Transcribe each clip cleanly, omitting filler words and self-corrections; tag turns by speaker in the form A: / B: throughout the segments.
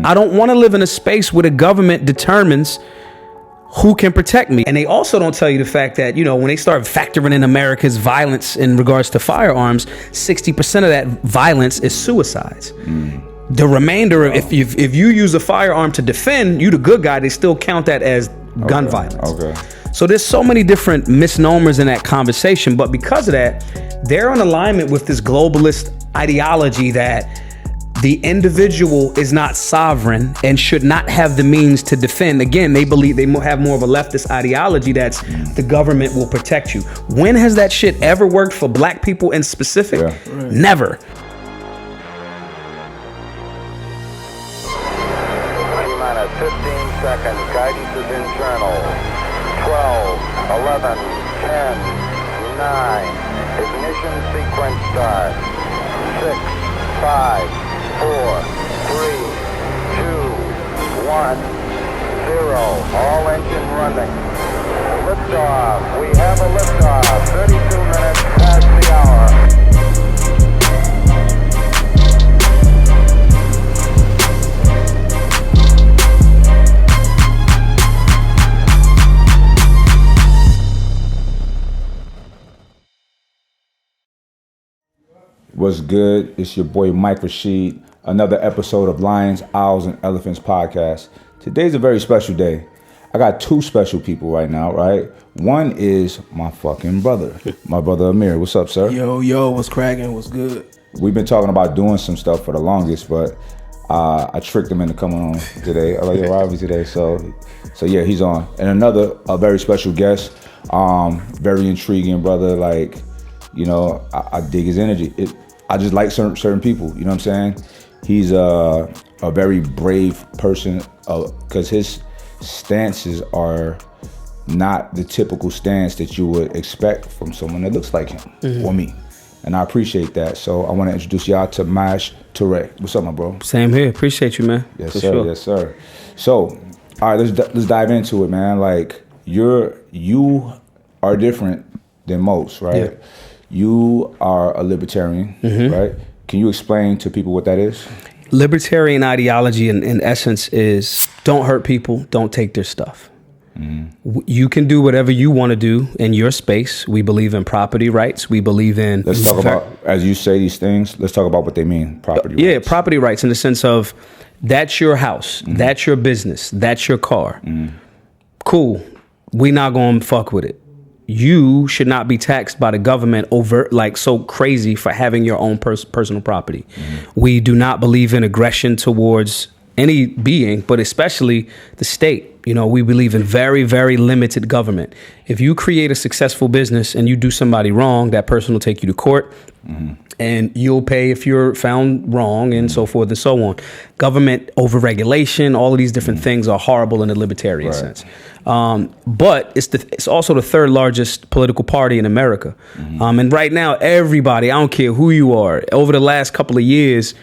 A: I don't want to live in a space where the government determines who can protect me. And they also don't tell you the fact that, you know, when they start factoring in America's violence in regards to firearms, 60% of that violence is suicides. The remainder, if you use a firearm to defend, you the good guy, they still count that as gun violence. So there's so many different misnomers in that conversation, but because of that, they're in alignment with this globalist ideology that the individual is not sovereign and should not have the means to defend. Again, they believe they have more of a leftist ideology that's the government will protect you. When has that shit ever worked for black people in specific? Never.
B: T-minus 15 seconds. Guidance is internal. 12, 11, 10, 9. Ignition sequence start. 6, 5, 4, 3, 2, 1, 0. All engine running. Liftoff. We have a liftoff. 32 minutes past the hour.
C: What's good? It's your boy Mike Rashid. Another episode of Lions, Owls, and Elephants podcast. Today's a very special day. I got two special people right now, right? One is my fucking brother, my brother Amir. What's up, sir?
D: Yo, what's cracking? What's good?
C: We've been talking about doing some stuff for the longest, but I tricked him into coming on today. I like your Robbie today, so yeah, he's on. And a very special guest, very intriguing brother. Like, you know, I dig his energy. I just like certain people. You know what I'm saying? He's a very brave person because his stances are not the typical stance that you would expect from someone that looks like him or me. And I appreciate that. So I want to introduce y'all to Maj Toure. What's up, my bro?
A: Same here. Appreciate you, man.
C: Yes, sir. Sure. Yes, sir. So, all right, let's dive into it, man. Like, you are different than most, right? Yeah. You are a libertarian, right? Can you explain to people what that is?
A: Libertarian ideology in essence is don't hurt people, don't take their stuff. You can do whatever you want to do in your space. We believe in property rights. We believe in...
C: Let's talk about, as you say these things, let's talk about what they mean, property rights.
A: Yeah, property rights in the sense of that's your house, that's your business, that's your car. Cool. We not going to fuck with it. You should not be taxed by the government so crazy for having your own personal property. We do not believe in aggression towards any being, but especially the state. You know, we believe in very, very limited government. If you create a successful business and you do somebody wrong, that person will take you to court and you'll pay if you're found wrong and so forth and so on. Government overregulation, all of these different things are horrible in the libertarian sense. But it's also the third largest political party in America. And right now, everybody, I don't care who you are, over the last couple of years,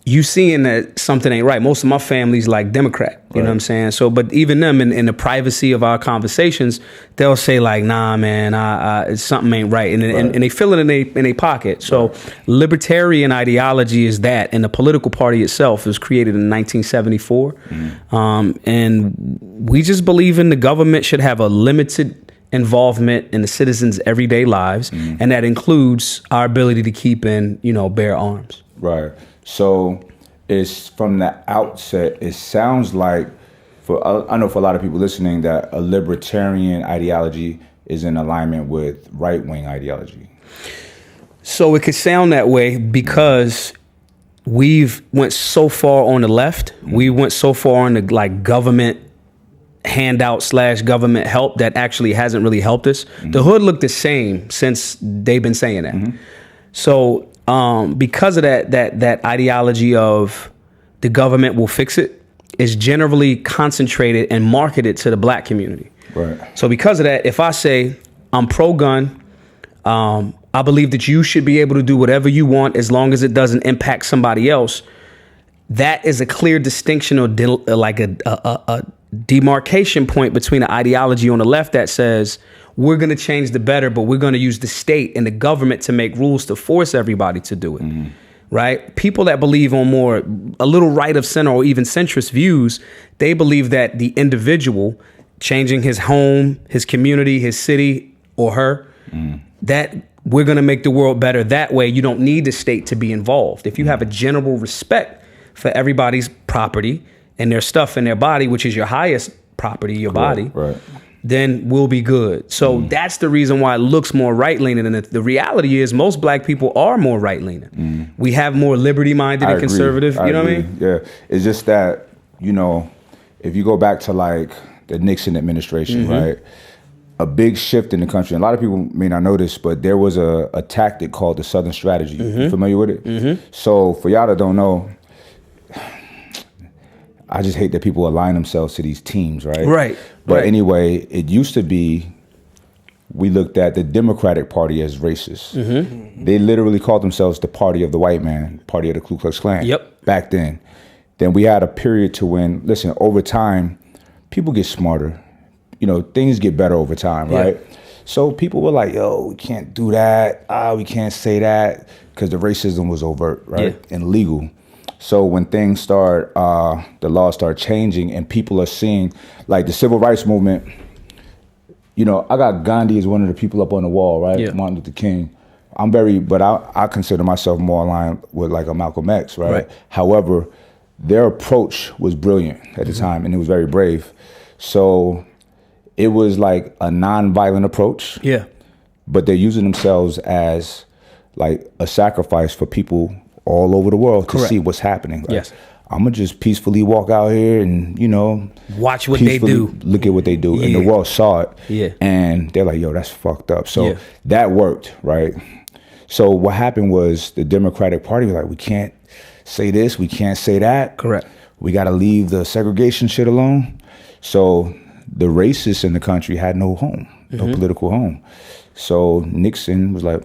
A: you seeing that something ain't right. Most of my family's like Democrat, you know what I'm saying? So, but even them in the privacy of our conversations, they'll say like, nah, man, something ain't right. And they feel it in their pocket. So libertarian ideology is that. And the political party itself was created in 1974. And we just believe in the government should have a limited involvement in the citizens' everyday lives. And that includes our ability to keep and, bear arms.
C: Right. So it's from the outset, it sounds like, I know for a lot of people listening, that a libertarian ideology is in alignment with right-wing ideology.
A: So it could sound that way because we've went so far on the left. We went so far on the government handout / government help that actually hasn't really helped us. The hood looked the same since they've been saying that. So because of that ideology of the government will fix it is generally concentrated and marketed to the black community.
C: Right.
A: So because of that, if I say I'm pro-gun, I believe that you should be able to do whatever you want as long as it doesn't impact somebody else. That is a clear distinction or a demarcation point between the ideology on the left that says we're going to change the better, but we're going to use the state and the government to make rules to force everybody to do it. right? People that believe on more a little right of center or even centrist views, they believe that the individual changing his home, his community, his city, or her, that we're going to make the world better that way. You don't need the state to be involved. If you have a general respect for everybody's property and their stuff in their body, which is your highest property, your body,
C: Right.
A: then we'll be good. So that's the reason why it looks more right-leaning. And the reality is most black people are more right-leaning. We have more liberty-minded and conservative. You know what I mean?
C: Yeah. It's just that, you know, if you go back to like the Nixon administration, right? A big shift in the country. And a lot of people may not know this, but there was a tactic called the Southern Strategy. You familiar with it? So for y'all that don't know, I just hate that people align themselves to these teams, right?
A: Right.
C: But anyway, it used to be, we looked at the Democratic Party as racist. They literally called themselves the party of the white man, party of the Ku Klux Klan.
A: Yep.
C: Back then. Then we had a period to when, listen, over time, people get smarter. You know, things get better over time, right? So people were like, yo, we can't do that. We can't say that, because the racism was overt, right? And legal. So when things start, the laws start changing and people are seeing, like the civil rights movement, you know, I got Gandhi as one of the people up on the wall, right? Martin Luther King. But I consider myself more aligned with like a Malcolm X, right? However, their approach was brilliant at the time and it was very brave. So it was like a non-violent approach. But they're using themselves as like a sacrifice for people all over the world to see what's happening. Like, I'm gonna just peacefully walk out here and, you know,
A: watch what they do.
C: Look at what they do. And the world saw it. And they're like, yo, that's fucked up. So that worked, right? So what happened was the Democratic Party was like, we can't say this, we can't say that. We gotta leave the segregation shit alone. So the racists in the country had no home, no political home. So Nixon was like,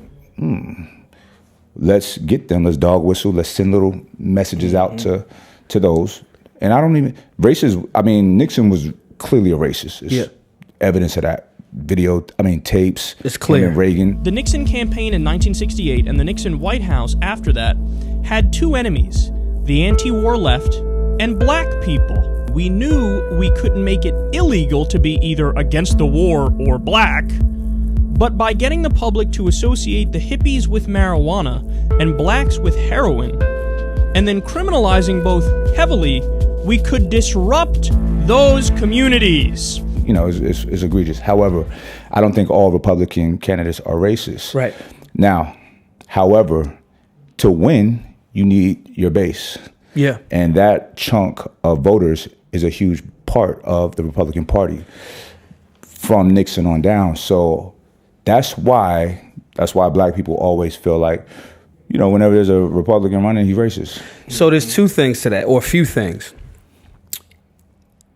C: let's get them, let's dog whistle, let's send little messages out to those. And I don't even, racist, I mean, Nixon was clearly a racist. There's evidence of that. Tapes.
A: It's clear.
C: Reagan.
E: The Nixon campaign in 1968 and the Nixon White House after that had two enemies, the anti-war left and black people. We knew we couldn't make it illegal to be either against the war or black, but by getting the public to associate the hippies with marijuana and blacks with heroin, and then criminalizing both heavily, we could disrupt those communities.
C: You know, it's egregious. However, I don't think all Republican candidates are racist.
A: Right.
C: Now, however, to win, you need your base. And that chunk of voters is a huge part of the Republican Party from Nixon on down. So that's why black people always feel like, you know, whenever there's a Republican running, he's racist.
A: So there's two things to that, or a few things.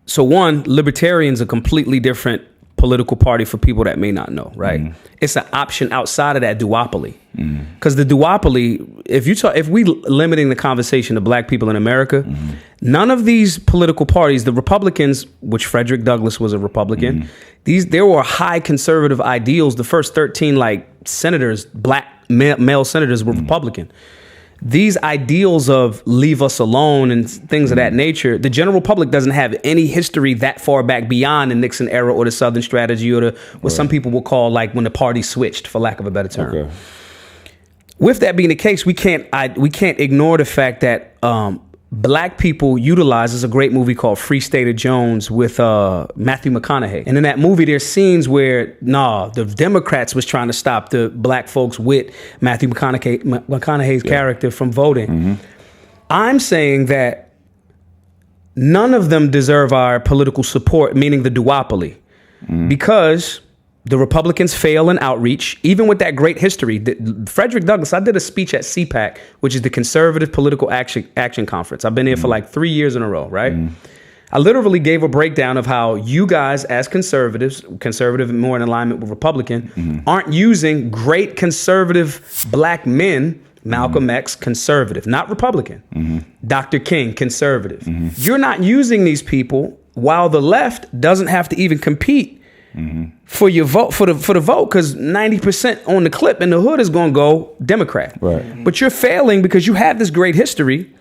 A: So one, libertarians are a completely different political party for people that may not know, right? It's an option outside of that duopoly. Because the duopoly, if we limiting the conversation to black people in America, none of these political parties, the Republicans, which Frederick Douglass was a Republican, there were high conservative ideals. The first 13 like senators, black male senators, were Republican. These ideals of leave us alone and things of that nature, the general public doesn't have any history that far back beyond the Nixon era or the Southern Strategy or what some people will call like when the party switched, for lack of a better term. With that being the case, we can't ignore the fact that black people utilizes a great movie called Free State of Jones with Matthew McConaughey. And in that movie, there's scenes where, the Democrats was trying to stop the black folks with Matthew McConaughey's character from voting. I'm saying that none of them deserve our political support, meaning the duopoly, because the Republicans fail in outreach, even with that great history. Frederick Douglass, I did a speech at CPAC, which is the Conservative Political Action Conference. I've been here for like 3 years in a row, right? I literally gave a breakdown of how you guys as conservatives, conservative more in alignment with Republican, aren't using great conservative black men. Malcolm X, conservative, not Republican. Dr. King, conservative. You're not using these people while the left doesn't have to even compete for your vote for the vote, because 90% on the clip in the hood is going to go Democrat.
C: Right.
A: But you're failing because you have this great history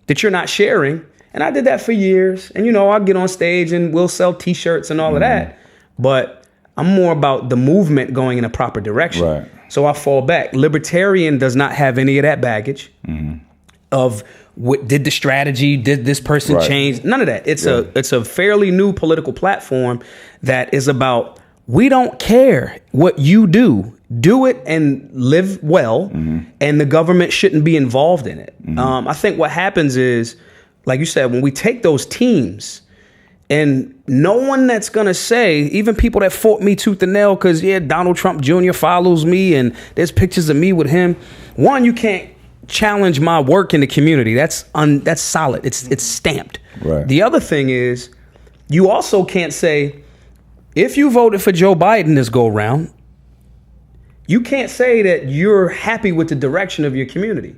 A: that you're not sharing. And I did that for years. And, I'll get on stage and we'll sell T-shirts and all of that. But I'm more about the movement going in a proper direction.
C: Right.
A: So I fall back. Libertarian does not have any of that baggage of what did the strategy, did this person change? None of that. It's a fairly new political platform that is about, we don't care what you do. Do it and live well, and the government shouldn't be involved in it. I think what happens is, like you said, when we take those teams, and no one that's going to say, even people that fought me tooth and nail because, Donald Trump Jr. follows me and there's pictures of me with him. One, you can't challenge my work in the community. That's solid. It's stamped.
C: Right.
A: The other thing is, you also can't say, if you voted for Joe Biden this go round, you can't say that you're happy with the direction of your community.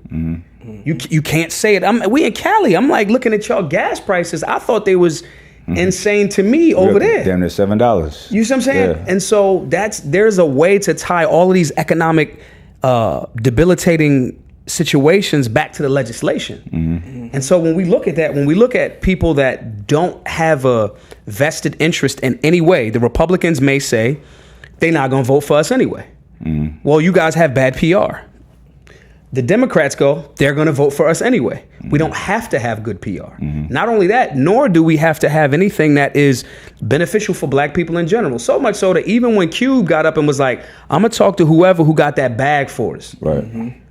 A: You can't say it. We in Cali. I'm like looking at y'all gas prices. I thought they was insane to me over there.
C: Damn near $7.
A: You see what I'm saying?
C: Yeah.
A: And so there's a way to tie all of these economic debilitating situations back to the legislation. And so when we look at that, when we look at people that don't have a vested interest in any way, the Republicans may say they're not going to vote for us anyway. Well, you guys have bad PR. The Democrats go, they're going to vote for us anyway. We don't have to have good PR. Not only that, nor do we have to have anything that is beneficial for black people in general. So much so that even when Cube got up and was like, I'm going to talk to whoever who got that bag for us.
C: Right.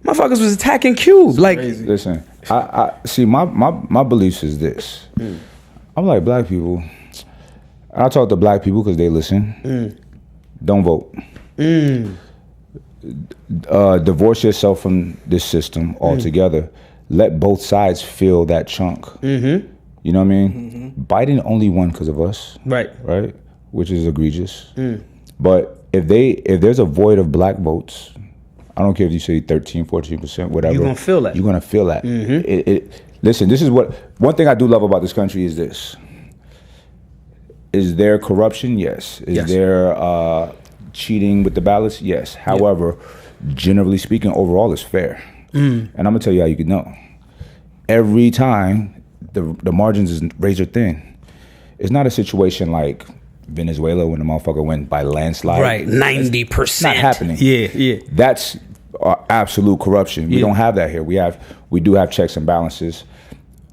A: Motherfuckers was attacking Cube. Like,
C: Listen, I see, my beliefs is this. I'm like, black people, and I talk to black people because they listen. Don't vote. Divorce yourself from this system altogether. Let both sides feel that chunk. You know what I mean? Biden only won because of us.
A: right.
C: Which is egregious. But if there's a void of black votes, I don't care if you say 13, 14%, whatever.
A: You're going to feel that.
C: You're going to feel that. Listen, this is one thing I do love about this country is this. Is there corruption? Yes. Is there cheating with the ballots? Yes. However, generally speaking, overall it's fair. And I'm gonna tell you how you can know. Every time the margins is razor thin. It's not a situation like Venezuela when the motherfucker went by landslide.
A: Right, 90%.
C: It's not happening.
A: Yeah.
C: That's absolute corruption. We don't have that here. We do have checks and balances.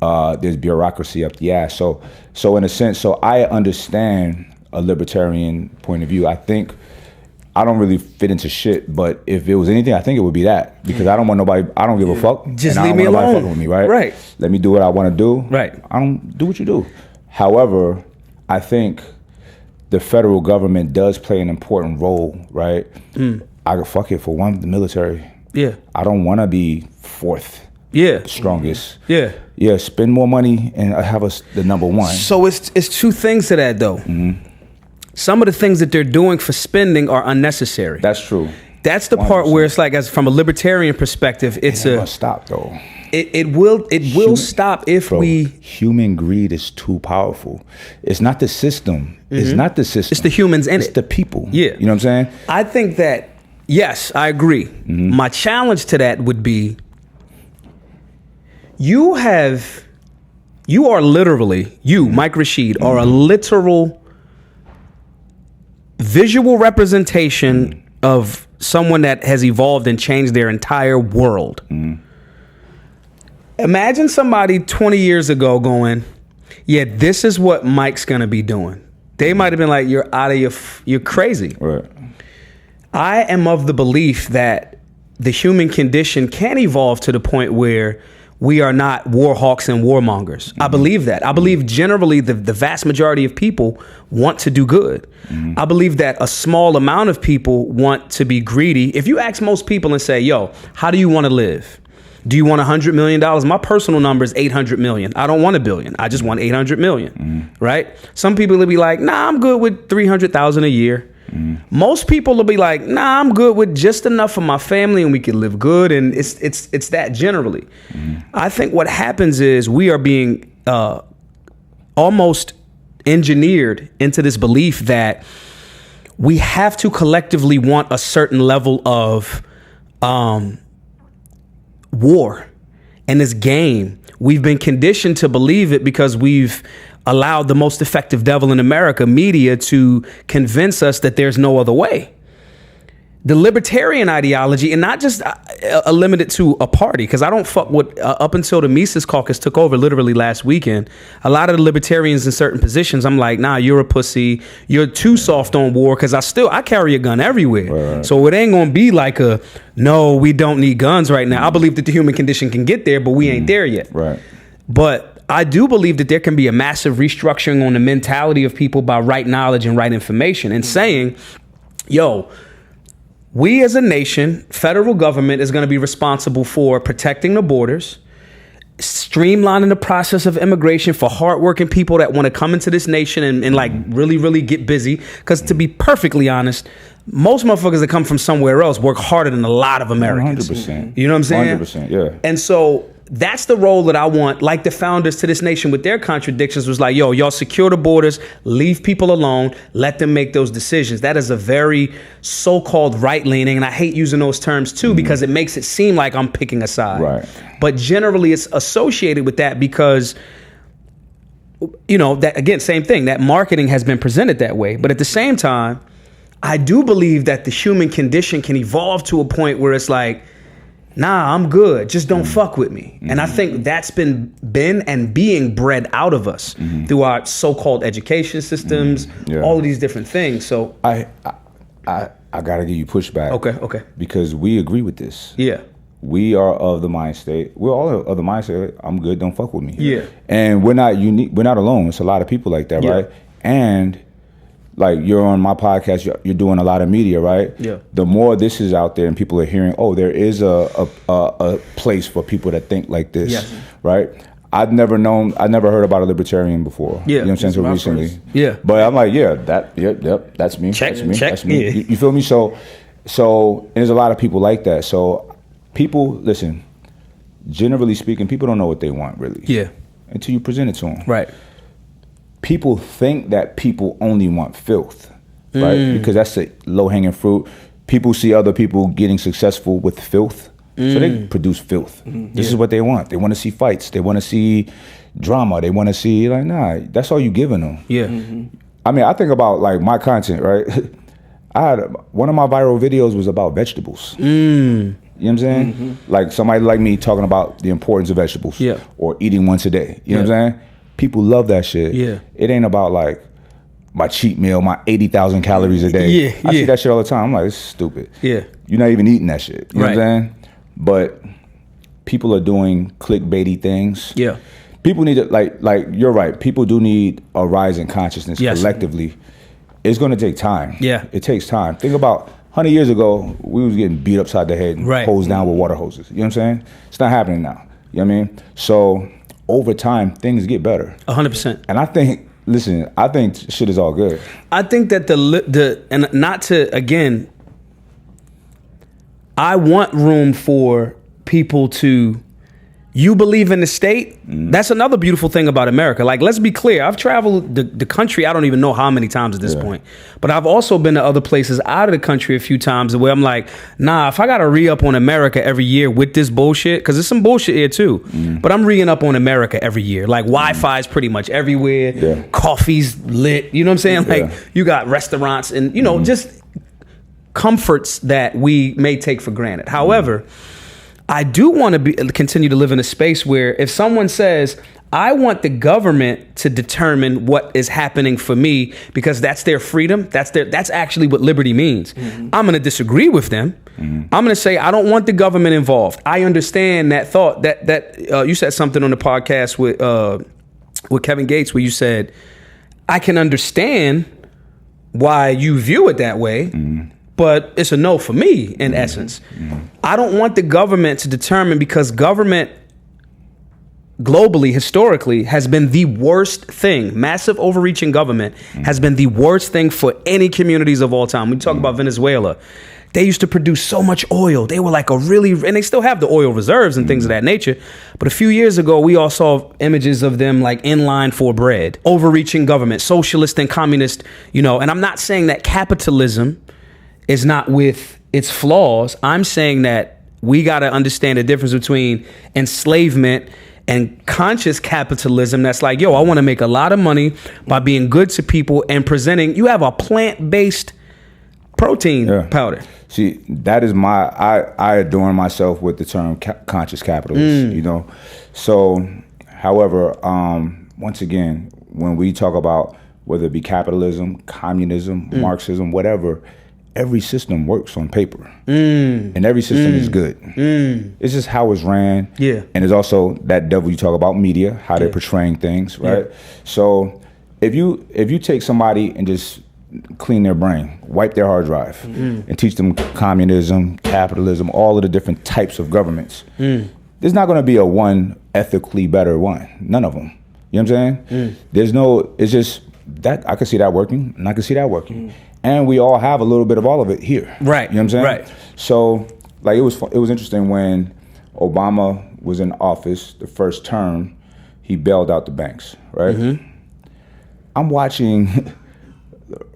C: There's bureaucracy up the ass. So in a sense, so I understand a libertarian point of view. I think I don't really fit into shit, but if it was anything, I think it would be that, because I don't want nobody. I don't give a fuck.
A: Just
C: and
A: leave
C: I don't
A: me
C: want nobody
A: alone.
C: fucking with me, right?
A: Right.
C: Let me do what I want to do.
A: Right.
C: I don't do what you do. However, I think the federal government does play an important role, right? I go fuck it for one, the military.
A: Yeah.
C: I don't want to be fourth.
A: Yeah.
C: Strongest.
A: Yeah.
C: Spend more money and have us the number one.
A: So it's two things to that though. Some of the things that they're doing for spending are unnecessary.
C: That's true.
A: That's the part where it's like, as from a libertarian perspective, it's
C: It must stop though.
A: It will stop if
C: human greed is too powerful. It's not the system. It's not the system.
A: It's the humans in
C: it's
A: it.
C: the people.
A: Yeah.
C: You know what I'm saying?
A: I think that, yes, I agree. My challenge to that would be, you are literally, Mike Rashid, are a literal visual representation of someone that has evolved and changed their entire world. Imagine somebody 20 years ago going, yeah, this is what Mike's gonna be doing. They might have been like, you're out of you're crazy.
C: Right.
A: I am of the belief that the human condition can evolve to the point where we are not war hawks and warmongers. I believe that. I believe generally the vast majority of people want to do good. I believe that a small amount of people want to be greedy. If you ask most people and say, yo, how do you want to live? Do you want $100 million? My personal number is 800 million. I don't want $1 billion. I just want 800 million, right? Some people will be like, nah, I'm good with 300,000 a year. Most people will be like, nah, I'm good with just enough for my family and we can live good. And it's that generally. I think what happens is we are being almost engineered into this belief that we have to collectively want a certain level of war in this game. We've been conditioned to believe it because we've allowed the most effective devil in America, media, to convince us that there's no other way. The libertarian ideology, and not just limited to a party, because I don't fuck with, up until the Mises Caucus took over literally last weekend, a lot of the libertarians in certain positions, I'm like, nah, you're a pussy. You're too soft on war, because I carry a gun everywhere. Right. So it ain't going to be like no, we don't need guns right now. I believe that the human condition can get there, but we ain't there yet.
C: Right.
A: But I do believe that there can be a massive restructuring on the mentality of people by right knowledge and right information, and saying, yo, we as a nation, federal government is going to be responsible for protecting the borders, streamlining the process of immigration for hardworking people that want to come into this nation and like really, really get busy. Because to be perfectly honest, most motherfuckers that come from somewhere else work harder than a lot of Americans.
C: 100%.
A: You know what I'm saying?
C: 100%, yeah.
A: And so that's the role that I want, like the founders to this nation with their contradictions was like, yo, y'all secure the borders, leave people alone, let them make those decisions. That is a very so-called right-leaning, and I hate using those terms too because it makes it seem like I'm picking a side.
C: Right.
A: But generally it's associated with that because, you know, that again, same thing, that marketing has been presented that way. But at the same time, I do believe that the human condition can evolve to a point where it's like, nah, I'm good. Just don't fuck with me. And I think that's been and being bred out of us through our so-called education systems, all of these different things. So
C: I gotta give you pushback.
A: Okay.
C: Because we agree with this.
A: Yeah.
C: We are of the mind state. We're all of the mind state. I'm good. Don't fuck with me.
A: Yeah.
C: And we're not unique. We're not alone. It's a lot of people like that, right? And like you're on my podcast, you're doing a lot of media, right?
A: Yeah.
C: The more this is out there and people are hearing, oh, there is a place for people that think like this, right? I've never heard about a libertarian before.
A: Yeah.
C: You know what I'm saying? So recently.
A: First. Yeah.
C: But I'm like, yep, that's me.
A: Check.
C: That's me.
A: Yeah.
C: You feel me? So and there's a lot of people like that. So people, listen, generally speaking, people don't know what they want really.
A: Yeah.
C: Until you present it to them.
A: Right.
C: People think that people only want filth, right? Because that's the low-hanging fruit. People see other people getting successful with filth, so they produce filth. This is what they want. They want to see fights. They want to see drama. They want to see, like, nah, that's all you giving them.
A: Yeah.
C: I mean, I think about, like, my content, right? One of my viral videos was about vegetables. You know what I'm saying? Like, somebody like me talking about the importance of vegetables.
A: Yeah.
C: Or eating once a day. You know what I'm saying? People love that shit.
A: Yeah.
C: It ain't about like my cheat meal, my 80,000 calories a day. I see that shit all the time. I'm like, it's stupid.
A: Yeah.
C: You're not even eating that shit. You know what I'm saying? But people are doing clickbaity things.
A: Yeah.
C: People need to, like you're right. People do need a rise in consciousness collectively. It's going to take time.
A: Yeah.
C: It takes time. Think about 100 years ago, we was getting beat upside the head and hosed down with water hoses. You know what I'm saying? It's not happening now. You know what I mean? So over time, things get better.
A: 100%.
C: And I think, listen, I think shit is all good.
A: I think that and not to, again, I want room for people to, you believe in the state. That's another beautiful thing about America. Like, let's be clear. I've traveled the country, I don't even know how many times at this point. But I've also been to other places out of the country a few times where I'm like, nah, if I got to re-up on America every year with this bullshit, because there's some bullshit here too, but I'm re-ing up on America every year. Like, Wi-Fi is pretty much everywhere. Yeah. Coffee's lit. You know what I'm saying? Like, you got restaurants and, you know, just comforts that we may take for granted. However, I do want to continue to live in a space where if someone says, I want the government to determine what is happening for me because that's their freedom, that's actually what liberty means. I'm going to disagree with them. I'm going to say, I don't want the government involved. I understand that thought that you said something on the podcast with Kevin Gates where you said, I can understand why you view it that way. But it's a no for me, in essence. I don't want the government to determine because government globally, historically, has been the worst thing. Massive overreaching government has been the worst thing for any communities of all time. We talk about Venezuela. They used to produce so much oil. They were like and they still have the oil reserves and things of that nature. But a few years ago, we all saw images of them like in line for bread, overreaching government, socialist and communist, and I'm not saying that capitalism is not with its flaws. I'm saying that we got to understand the difference between enslavement and conscious capitalism. That's like, I want to make a lot of money by being good to people and presenting. You have a plant-based protein powder.
C: See, that is I adorn myself with the term conscious capitalist, So, however, once again, when we talk about whether it be capitalism, communism, Marxism, whatever, every system works on paper. And every system is good. It's just how it's ran.
A: Yeah.
C: And there's also that devil you talk about, media, how they're portraying things, right? Yeah. So if you take somebody and just clean their brain, wipe their hard drive, and teach them communism, capitalism, all of the different types of governments, there's not going to be a one ethically better one. None of them. You know what I'm saying? It's just that I can see that working, and I can see that working. And we all have a little bit of all of it here.
A: Right.
C: You know what I'm saying?
A: Right.
C: So, like, it was interesting when Obama was in office, the first term, he bailed out the banks, right? I'm watching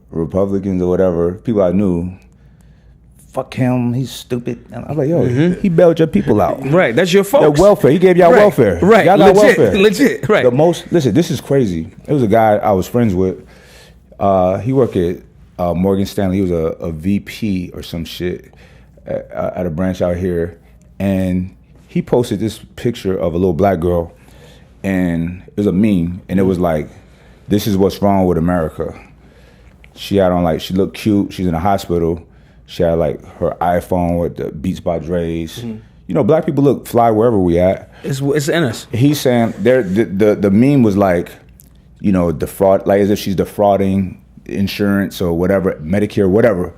C: Republicans or whatever, people I knew, fuck him, he's stupid. And I'm like, he bailed your people out.
A: Right, that's your folks.
C: The welfare, he gave y'all welfare.
A: Right,
C: y'all got welfare.
A: Legit, right.
C: Listen, this is crazy. There was a guy I was friends with. He worked at Morgan Stanley. He was a VP or some shit at a branch out here. And he posted this picture of a little black girl, and it was a meme, and it was like, this is what's wrong with America. She had on she looked cute. She's in a hospital. She had her iPhone with the Beats by Dre's. Black people look fly wherever we at.
A: It's in us.
C: He's saying the meme was defraud, like as if she's defrauding insurance or whatever, Medicare, whatever,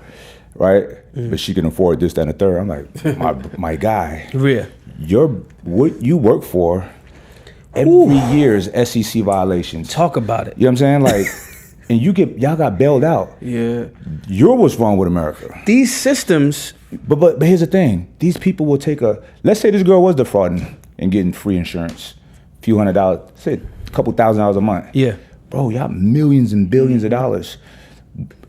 C: right? But she can afford this, that, and the third. I'm like, my guy, what you work for every year is SEC violations.
A: Talk about it.
C: You know what I'm saying? And y'all got bailed out.
D: Yeah.
C: You're what's wrong with America.
A: These systems.
C: But here's the thing. These people will take let's say this girl was defrauding and getting free insurance, a few $100s, say a couple $1,000s a month.
A: Yeah.
C: Bro, y'all millions and billions of dollars.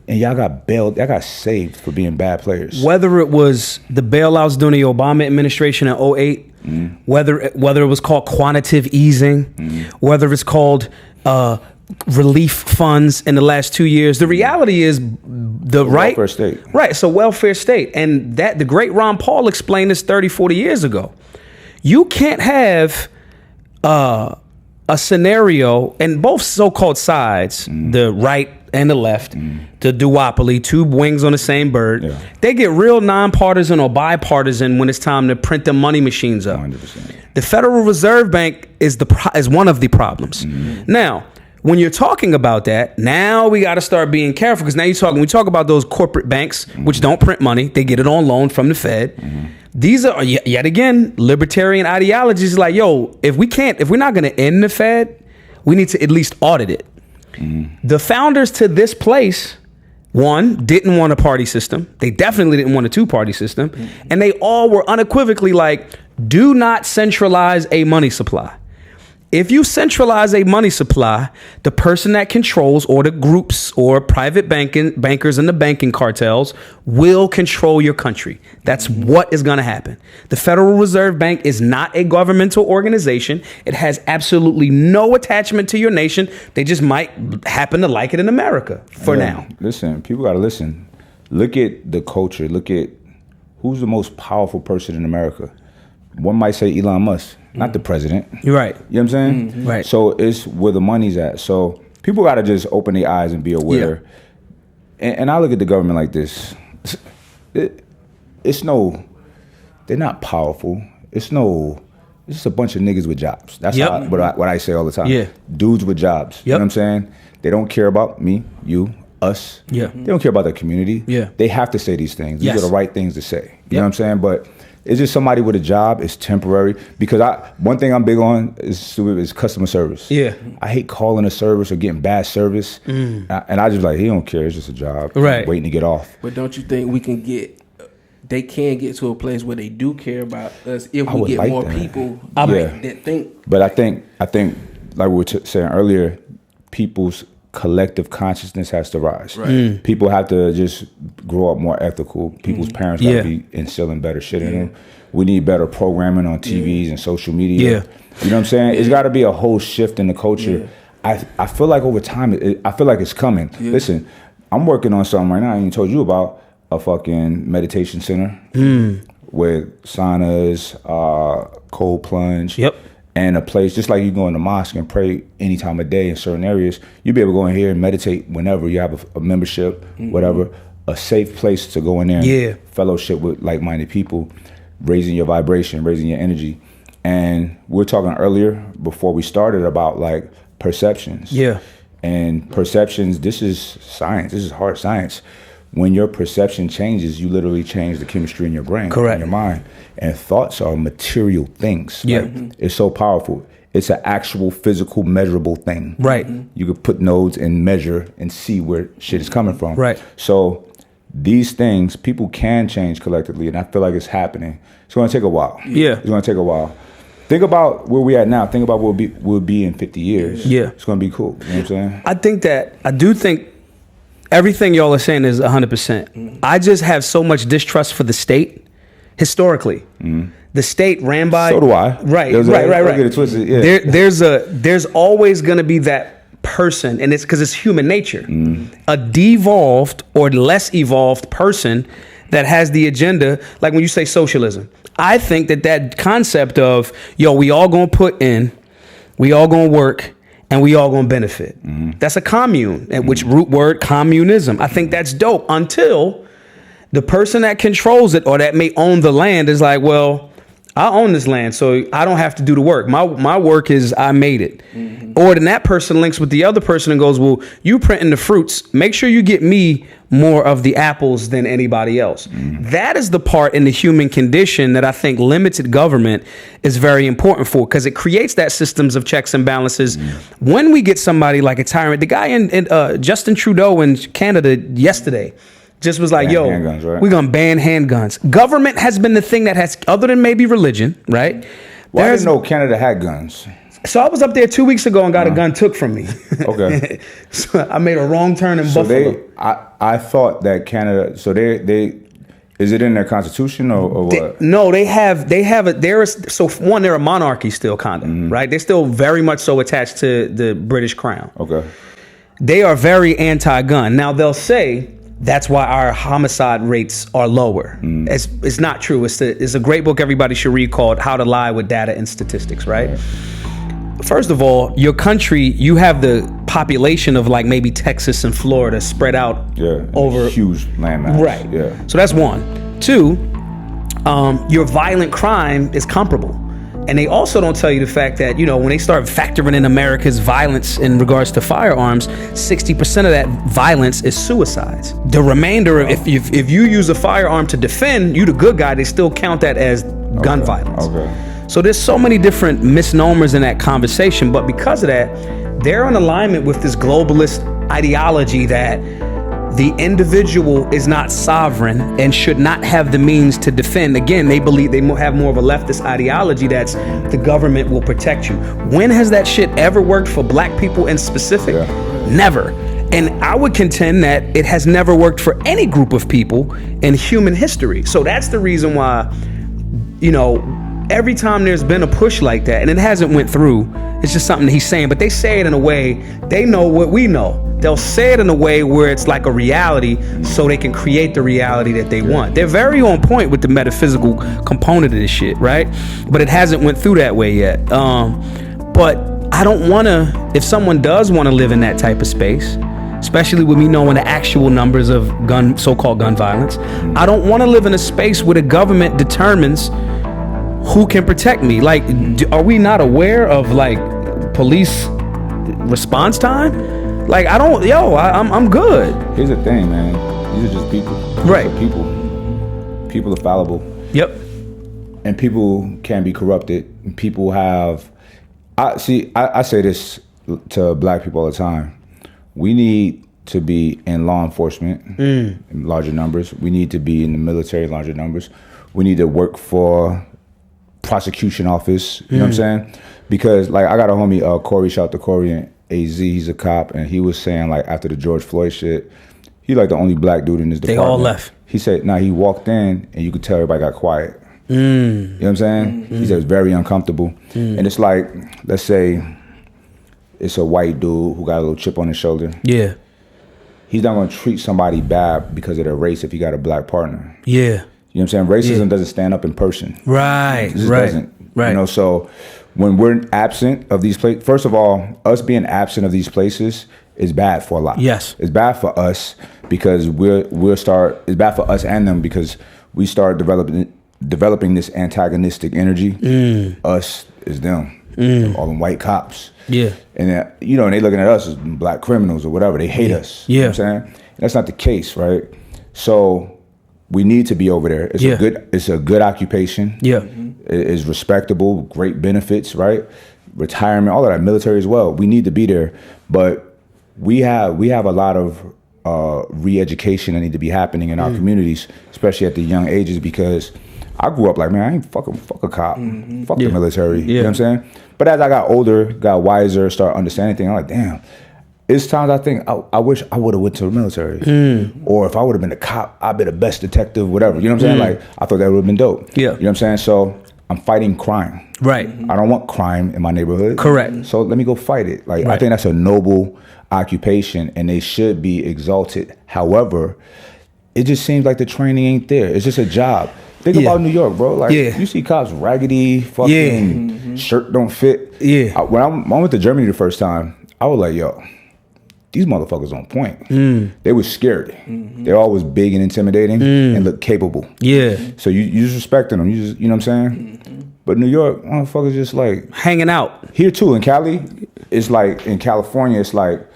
C: And y'all got saved for being bad players.
A: Whether it was the bailouts during the Obama administration in 2008, whether it was called quantitative easing, whether it's called relief funds in the last 2 years. The reality is the right
C: welfare state.
A: Right, it's a welfare state. And that the great Ron Paul explained this 30, 40 years ago. You can't have a scenario, and both so-called sides, the right and the left, the duopoly, two wings on the same bird, they get real nonpartisan or bipartisan when it's time to print the money machines up.
C: 100%.
A: The Federal Reserve Bank is one of the problems. Now, when you're talking about that, now we got to start being careful, because now we talk about those corporate banks, which don't print money, they get it on loan from the Fed. These are, yet again, libertarian ideologies like, if we're not going to end the Fed, we need to at least audit it. The founders to this place, one, didn't want a party system. They definitely didn't want a two-party system. And they all were unequivocally like, do not centralize a money supply. If you centralize a money supply, the person that controls, or the groups or private bankers and the banking cartels will control your country. That's what is going to happen. The Federal Reserve Bank is not a governmental organization. It has absolutely no attachment to your nation. They just might happen to like it in America for now.
C: Listen, people got to listen. Look at the culture. Look at who's the most powerful person in America. One might say Elon Musk. Not the president.
A: You're right.
C: You know what I'm saying?
A: Right.
C: So it's where the money's at. So people got to just open their eyes and be aware. Yeah. And I look at the government like this. They're not powerful. It's just a bunch of niggas with jobs. That's what I say all the time.
A: Yeah.
C: Dudes with jobs. You know what I'm saying? They don't care about me, you, us.
A: Yeah.
C: They don't care about their community.
A: Yeah.
C: They have to say these things. These are the right things to say. You know what I'm saying? But it's just somebody with a job. It's temporary. Because one thing I'm big on is customer service.
A: Yeah.
C: I hate calling a service or getting bad service. And I just he don't care. It's just a job.
A: Right.
C: Waiting to get off.
D: But don't you think we can get they can get to a place where they do care about us if
C: I
D: we
C: would
D: get
C: like
D: more
C: that.
D: people
C: Yeah.
D: that think.
C: But I think like we were saying earlier, people's collective consciousness has to rise.
D: Right.
C: People have to just grow up more ethical. People's parents got to be instilling better shit in them. We need better programming on TVs and social media.
A: Yeah.
C: You know what I'm saying? It's got to be a whole shift in the culture. I feel like over time, I feel like it's coming. Listen, I'm working on something right now. I even told you about a fucking meditation center with saunas, cold plunge.
A: Yep.
C: And a place, just like you go in the mosque and pray any time of day in certain areas, you'll be able to go in here and meditate whenever you have a membership, whatever, a safe place to go in there and fellowship with like-minded people, raising your vibration, raising your energy. And we were talking earlier before we started about like perceptions.
A: Yeah.
C: And perceptions, this is science, this is hard science. When your perception changes, you literally change the chemistry in your brain,
A: Correct.
C: in your mind. And thoughts are material things.
A: Yeah.
C: Like, it's so powerful. It's an actual physical measurable thing.
A: Right.
C: You could put nodes and measure and see where shit is coming from.
A: Right.
C: So these things, people can change collectively, and I feel like it's happening. It's going to take a while.
A: Yeah.
C: It's going to take a while. Think about where we at now. Think about where we'll be in 50 years.
A: Yeah.
C: It's going to be cool. You know what I'm saying?
A: I do think everything y'all are saying is 100%. I just have so much distrust for the state historically. The state ran by.
C: So do I.
A: Right.
C: Don't get it twisted. Yeah.
A: There's always going to be that person, and it's because it's human nature. A devolved or less evolved person that has the agenda, like when you say socialism. I think that concept of, yo, we all gonna put in, we all gonna work, and we all gonna benefit. That's a commune, which root word communism. I think that's dope until the person that controls it or that may own the land is like, well, I own this land, so I don't have to do the work. My work is I made it. Or then that person links with the other person and goes, well, you printing the fruits. Make sure you get me more of the apples than anybody else. That is the part in the human condition that I think limited government is very important for, because it creates that systems of checks and balances. When we get somebody like a tyrant, the guy in Justin Trudeau in Canada yesterday, just was like, yo,
C: handguns, right?
A: we're going to ban handguns. Government has been the thing that has, other than maybe religion, right?
C: Well, I didn't know Canada had guns.
A: So I was up there 2 weeks ago and got a gun took from me.
C: Okay.
A: So I made a wrong turn in
C: So
A: Buffalo.
C: I thought that Canada, so they is it in their constitution or what?
A: No, so one, they're a monarchy still, kind of, right? They're still very much so attached to the British crown.
C: Okay.
A: They are very anti-gun. Now they'll say that's why our homicide rates are lower. It's not true. It's a great book everybody should read called How to Lie with Data and Statistics, right? First of all, your country, you have the population of like maybe Texas and Florida spread out over
C: huge landmass.
A: Right.
C: Yeah.
A: So that's one. Two, your violent crime is comparable. And they also don't tell you the fact that, you know, when they start factoring in America's violence in regards to firearms, 60% of that violence is suicides. The remainder, if you use a firearm to defend, you the good guy, they still count that as gun violence.
C: Okay.
A: So there's so many different misnomers in that conversation, but because of that, they're in alignment with this globalist ideology that the individual is not sovereign and should not have the means to defend. Again, they believe they have more of a leftist ideology that's the government will protect you. When has that shit ever worked for black people in specific? Never. And I would contend that it has never worked for any group of people in human history. So that's the reason why, you know, every time there's been a push like that, and it hasn't went through, it's just something he's saying, but they say it in a way, they know what we know. They'll say it in a way where it's like a reality so they can create the reality that they want. They're very on point with the metaphysical component of this shit, right? But it hasn't went through that way yet. But I don't want to, if someone does want to live in that type of space, especially with me knowing the actual numbers of so-called gun violence, I don't want to live in a space where the government determines who can protect me. Like, are we not aware of like police response time? Like, I'm good.
C: Here's the thing, man. These are just people.
A: Right.
C: People are fallible.
A: Yep.
C: And people can be corrupted. And people have, I say this to black people all the time. We need to be in law enforcement in larger numbers. We need to be in the military in larger numbers. We need to work for prosecution office. You know what I'm saying? Because like I got a homie, Corey, shout out to Corey in AZ. He's a cop, and he was saying like after the George Floyd shit, he like the only black dude in his department.
A: They all left.
C: He said, he walked in and you could tell everybody got quiet. You know what I'm saying? He said it was very uncomfortable. And it's like, let's say it's a white dude who got a little chip on his shoulder.
A: Yeah.
C: He's not gonna treat somebody bad because of their race if he got a black partner.
A: Yeah.
C: You know what I'm saying? Racism doesn't stand up in person.
A: Right.
C: It just
A: Right.
C: doesn't.
A: Right.
C: You know, so when we're absent of these places, first of all, us being absent of these places is bad for a lot.
A: Yes.
C: It's bad for us because it's bad for us and them because we start developing this antagonistic energy. Us is them. All them white cops.
A: Yeah.
C: And you know, and they looking at us as black criminals or whatever. They hate us.
A: Yeah.
C: You know what I'm saying? That's not the case, right? So we need to be over there. It's a good occupation.
A: Yeah.
C: It is respectable, great benefits, right? Retirement, all of that, military as well. We need to be there. But we have a lot of re-education that need to be happening in our communities, especially at the young ages, because I grew up like, man, I ain't fuck a cop. Fuck the military. You know what I'm saying? But as I got older, got wiser, started understanding things, I'm like, damn, it's times I think I wish I would have went to the military. Or if I would have been a cop, I'd be the best detective, whatever. You know what I'm saying? Like, I thought that would have been dope.
A: Yeah.
C: You know what I'm saying? So I'm fighting crime.
A: Right.
C: I don't want crime in my neighborhood.
A: Correct.
C: So let me go fight it. Like, I think that's a noble occupation and they should be exalted. However, it just seems like the training ain't there. It's just a job. Think about New York, bro. Like, you see cops raggedy, fucking shirt don't fit. Yeah. When I went to Germany the first time, I was like, yo, these motherfuckers on point. They was scared. They're always big and intimidating and look capable. Yeah. So you just respecting them. You know what I'm saying? But New York, motherfuckers just like
A: hanging out.
C: Here too, in Cali, it's like in California, it's like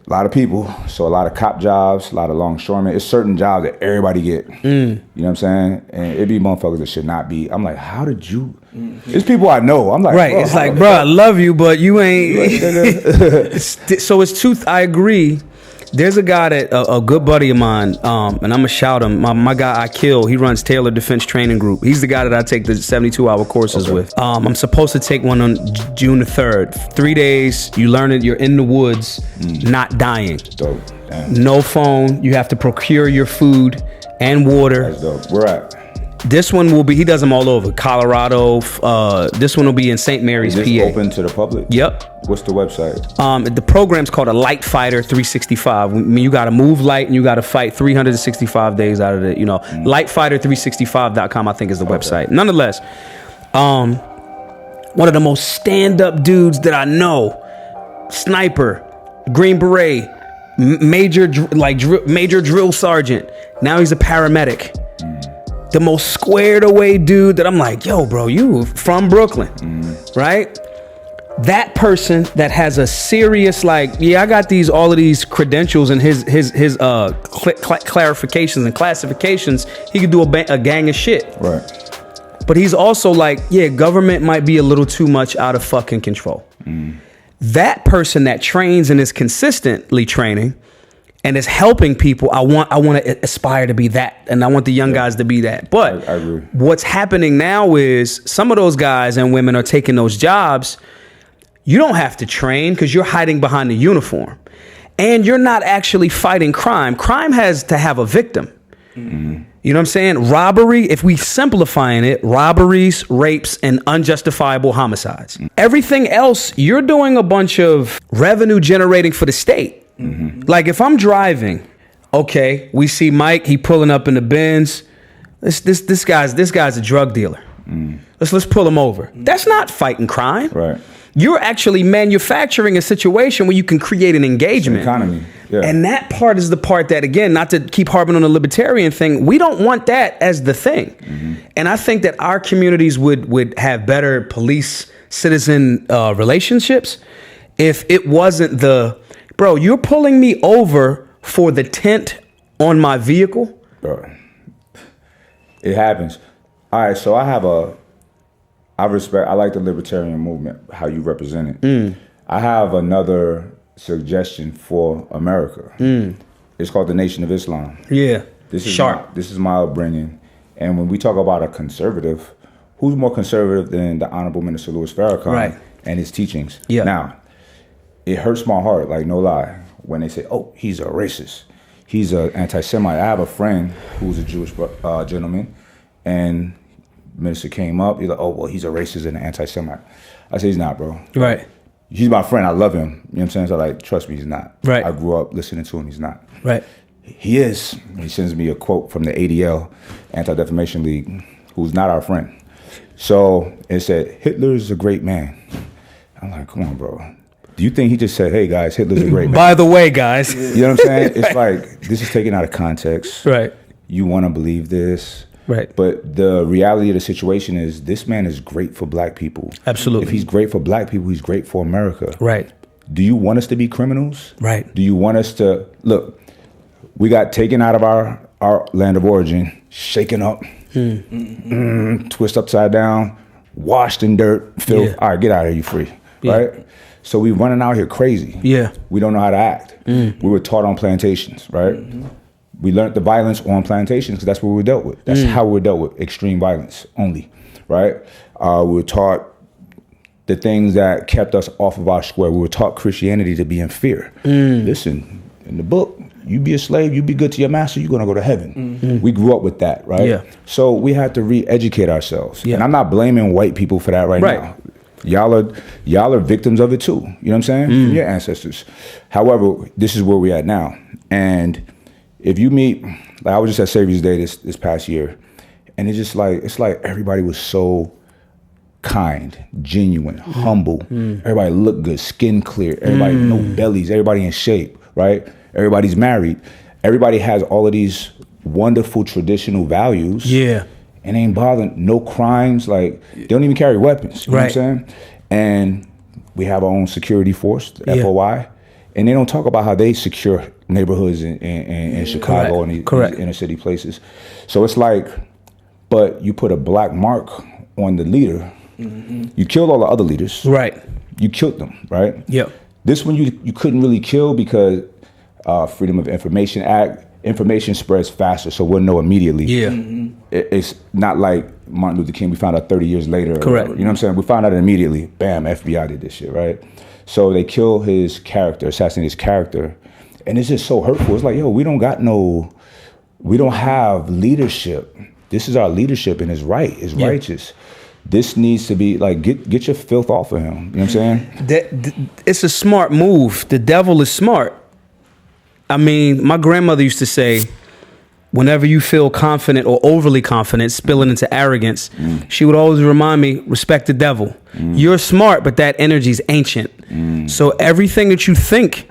C: a lot of people, so a lot of cop jobs, a lot of longshoremen. It's certain jobs that everybody get. You know what I'm saying? And it be motherfuckers that should not be. I'm like, how did you? It's people I know. I'm like,
A: right. It's like, bro, I love you, but you ain't. So it's truth. I agree. There's a guy that a good buddy of mine, and I'm gonna shout him. My guy I kill. He runs Taylor Defense Training Group. He's the guy that I take the 72-hour courses with. I'm supposed to take one on June the 3rd. 3 days. You learn it. You're in the woods, not dying.
C: Dope. Damn.
A: No phone. You have to procure your food and water.
C: That's dope. Where at?
A: This one will be. He does them all over Colorado. This one will be in St. Mary's,
C: Is this
A: PA.
C: open to the public?
A: Yep.
C: What's the website?
A: The program's called a Light Fighter 365. I mean, you got to move light and you got to fight 365 days out of it. You know, lightfighter365.com, I think, is the website. Nonetheless, one of the most stand-up dudes that I know, sniper, Green Beret, major drill sergeant. Now he's a paramedic. The most squared away dude that I'm like, yo, bro, you from Brooklyn, right? That person that has a serious, like, I got all of these credentials and his clarifications and classifications. He could do a gang of shit.
C: Right.
A: But he's also like, government might be a little too much out of fucking control. That person that trains and is consistently training and is helping people, I want to aspire to be that, and I want the young guys to be that. But
C: I agree.
A: What's happening now is some of those guys and women are taking those jobs. You don't have to train because you're hiding behind the uniform, and you're not actually fighting crime. Crime has to have a victim. You know what I'm saying? Robbery, if we simplifying it, robberies, rapes, and unjustifiable homicides. Everything else, you're doing a bunch of revenue generating for the state. Like if I'm driving, okay, we see Mike, he pulling up in the Benz. This guy's a drug dealer. Let's pull him over. That's not fighting crime.
C: Right.
A: You're actually manufacturing a situation where you can create an engagement.
C: It's an economy. Yeah.
A: And that part is the part that, again, not to keep harping on the libertarian thing, we don't want that as the thing. And I think that our communities would have better police-citizen relationships if it wasn't bro, you're pulling me over for the tent on my vehicle?
C: Bro, it happens. All right, so I like the libertarian movement, how you represent it. I have another suggestion for America. It's called the Nation of Islam.
A: Yeah.
C: This is
A: Sharp.
C: this is my upbringing. And when we talk about a conservative, who's more conservative than the Honorable Minister Louis Farrakhan
A: Right.
C: and his teachings?
A: Yeah.
C: Now, it hurts my heart, like no lie, when they say, "Oh, he's a racist, he's an anti-Semite." I have a friend who's a Jewish gentleman, and minister came up. He's like, "Oh, well, he's a racist and an anti-Semite." I say, "He's not, bro."
A: Right.
C: He's my friend. I love him. You know what I'm saying? So like, trust me, he's not.
A: Right.
C: I grew up listening to him. He's not.
A: Right.
C: He is. He sends me a quote from the ADL, Anti-Defamation League, who's not our friend. So it said, "Hitler's a great man." I'm like, come on, bro. Do you think he just said, "Hey guys, Hitler's a great man"?
A: By the way, guys.
C: You know what I'm saying? It's like, this is taken out of context.
A: Right.
C: You want to believe this.
A: Right.
C: But the reality of the situation is, this man is great for black people.
A: Absolutely.
C: If he's great for black people, he's great for America.
A: Right.
C: Do you want us to be criminals?
A: Right.
C: Do you want us to, look, we got taken out of our land of origin, shaken up, twist upside down, washed in dirt, filth.
A: Yeah.
C: All right, get out of here, you free.
A: Yeah.
C: Right? So we running out here crazy.
A: Yeah.
C: We don't know how to act. We were taught on plantations, right? We learned the violence on plantations because that's what we were dealt with. That's how we were dealt with, extreme violence only, right? We were taught the things that kept us off of our square. We were taught Christianity to be in fear. Listen, in the book, you be a slave, you be good to your master, you're gonna go to heaven. We grew up with that, right?
A: Yeah.
C: So we had to re-educate ourselves.
A: Yeah.
C: And I'm not blaming white people for that right now. Y'all are victims of it too. You know what I'm saying? From your ancestors. However, this is where we're at now. And if you meet, like I was just at Savior's Day this past year, and it's like everybody was so kind, genuine, humble. Everybody looked good, skin clear. Everybody no bellies. Everybody in shape, right? Everybody's married. Everybody has all of these wonderful traditional values.
A: Yeah.
C: And ain't bothering, no crimes, like they don't even carry weapons. You know what I'm saying? And we have our own security force, the FOI, and they don't talk about how they secure neighborhoods in Chicago and these inner city places. So it's like, but you put a black mark on the leader, you killed all the other leaders.
A: Right.
C: You killed them, right?
A: Yep.
C: This one you couldn't really kill because Freedom of Information Act, information spreads faster, so we'll know immediately.
A: Yeah.
C: It's not like Martin Luther King, we found out 30 years later.
A: Correct.
C: You know what I'm saying? We found out immediately. Bam, FBI did this shit, right? So they kill his character, assassinate his character. And it's just so hurtful. It's like, yo, we don't have leadership. This is our leadership and it's right, it's righteous. This needs to be like, get your filth off of him. You know what I'm saying?
A: It's a smart move. The devil is smart. I mean, my grandmother used to say, whenever you feel confident or overly confident, spilling into arrogance, she would always remind me, respect the devil. You're smart, but that energy is ancient. So everything that you think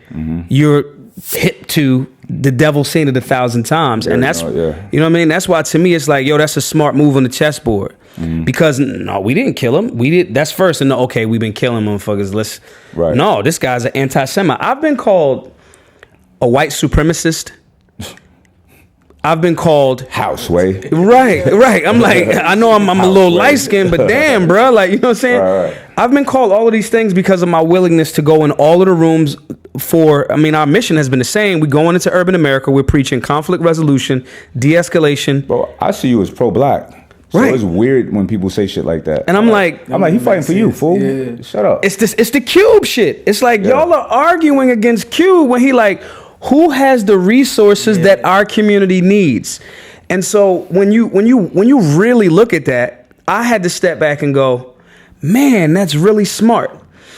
A: you're hip to, the devil's seen it 1,000 times. And that's, you know what I mean? That's why to me, it's like, yo, that's a smart move on the chessboard. Because no, we didn't kill him. That's first. And okay, we've been killing motherfuckers. No, this guy's an anti-Semite. I've been called a white supremacist. I've been called
C: houseway.
A: Right. I'm like, I know I'm a little light skinned, but damn, bro, like, you know what I'm saying? Right. I've been called all of these things because of my willingness to go in all of the rooms our mission has been the same. We're going into urban America. We're preaching conflict resolution, de-escalation.
C: Bro, I see you as pro-black. So it's weird when people say shit like that.
A: And I'm like,
C: he fighting for you, fool. Yeah. Shut up.
A: It's the Cube shit. It's like, y'all are arguing against Cube when he like, who has the resources that our community needs? And so when you really look at that, I had to step back and go, man, that's really smart.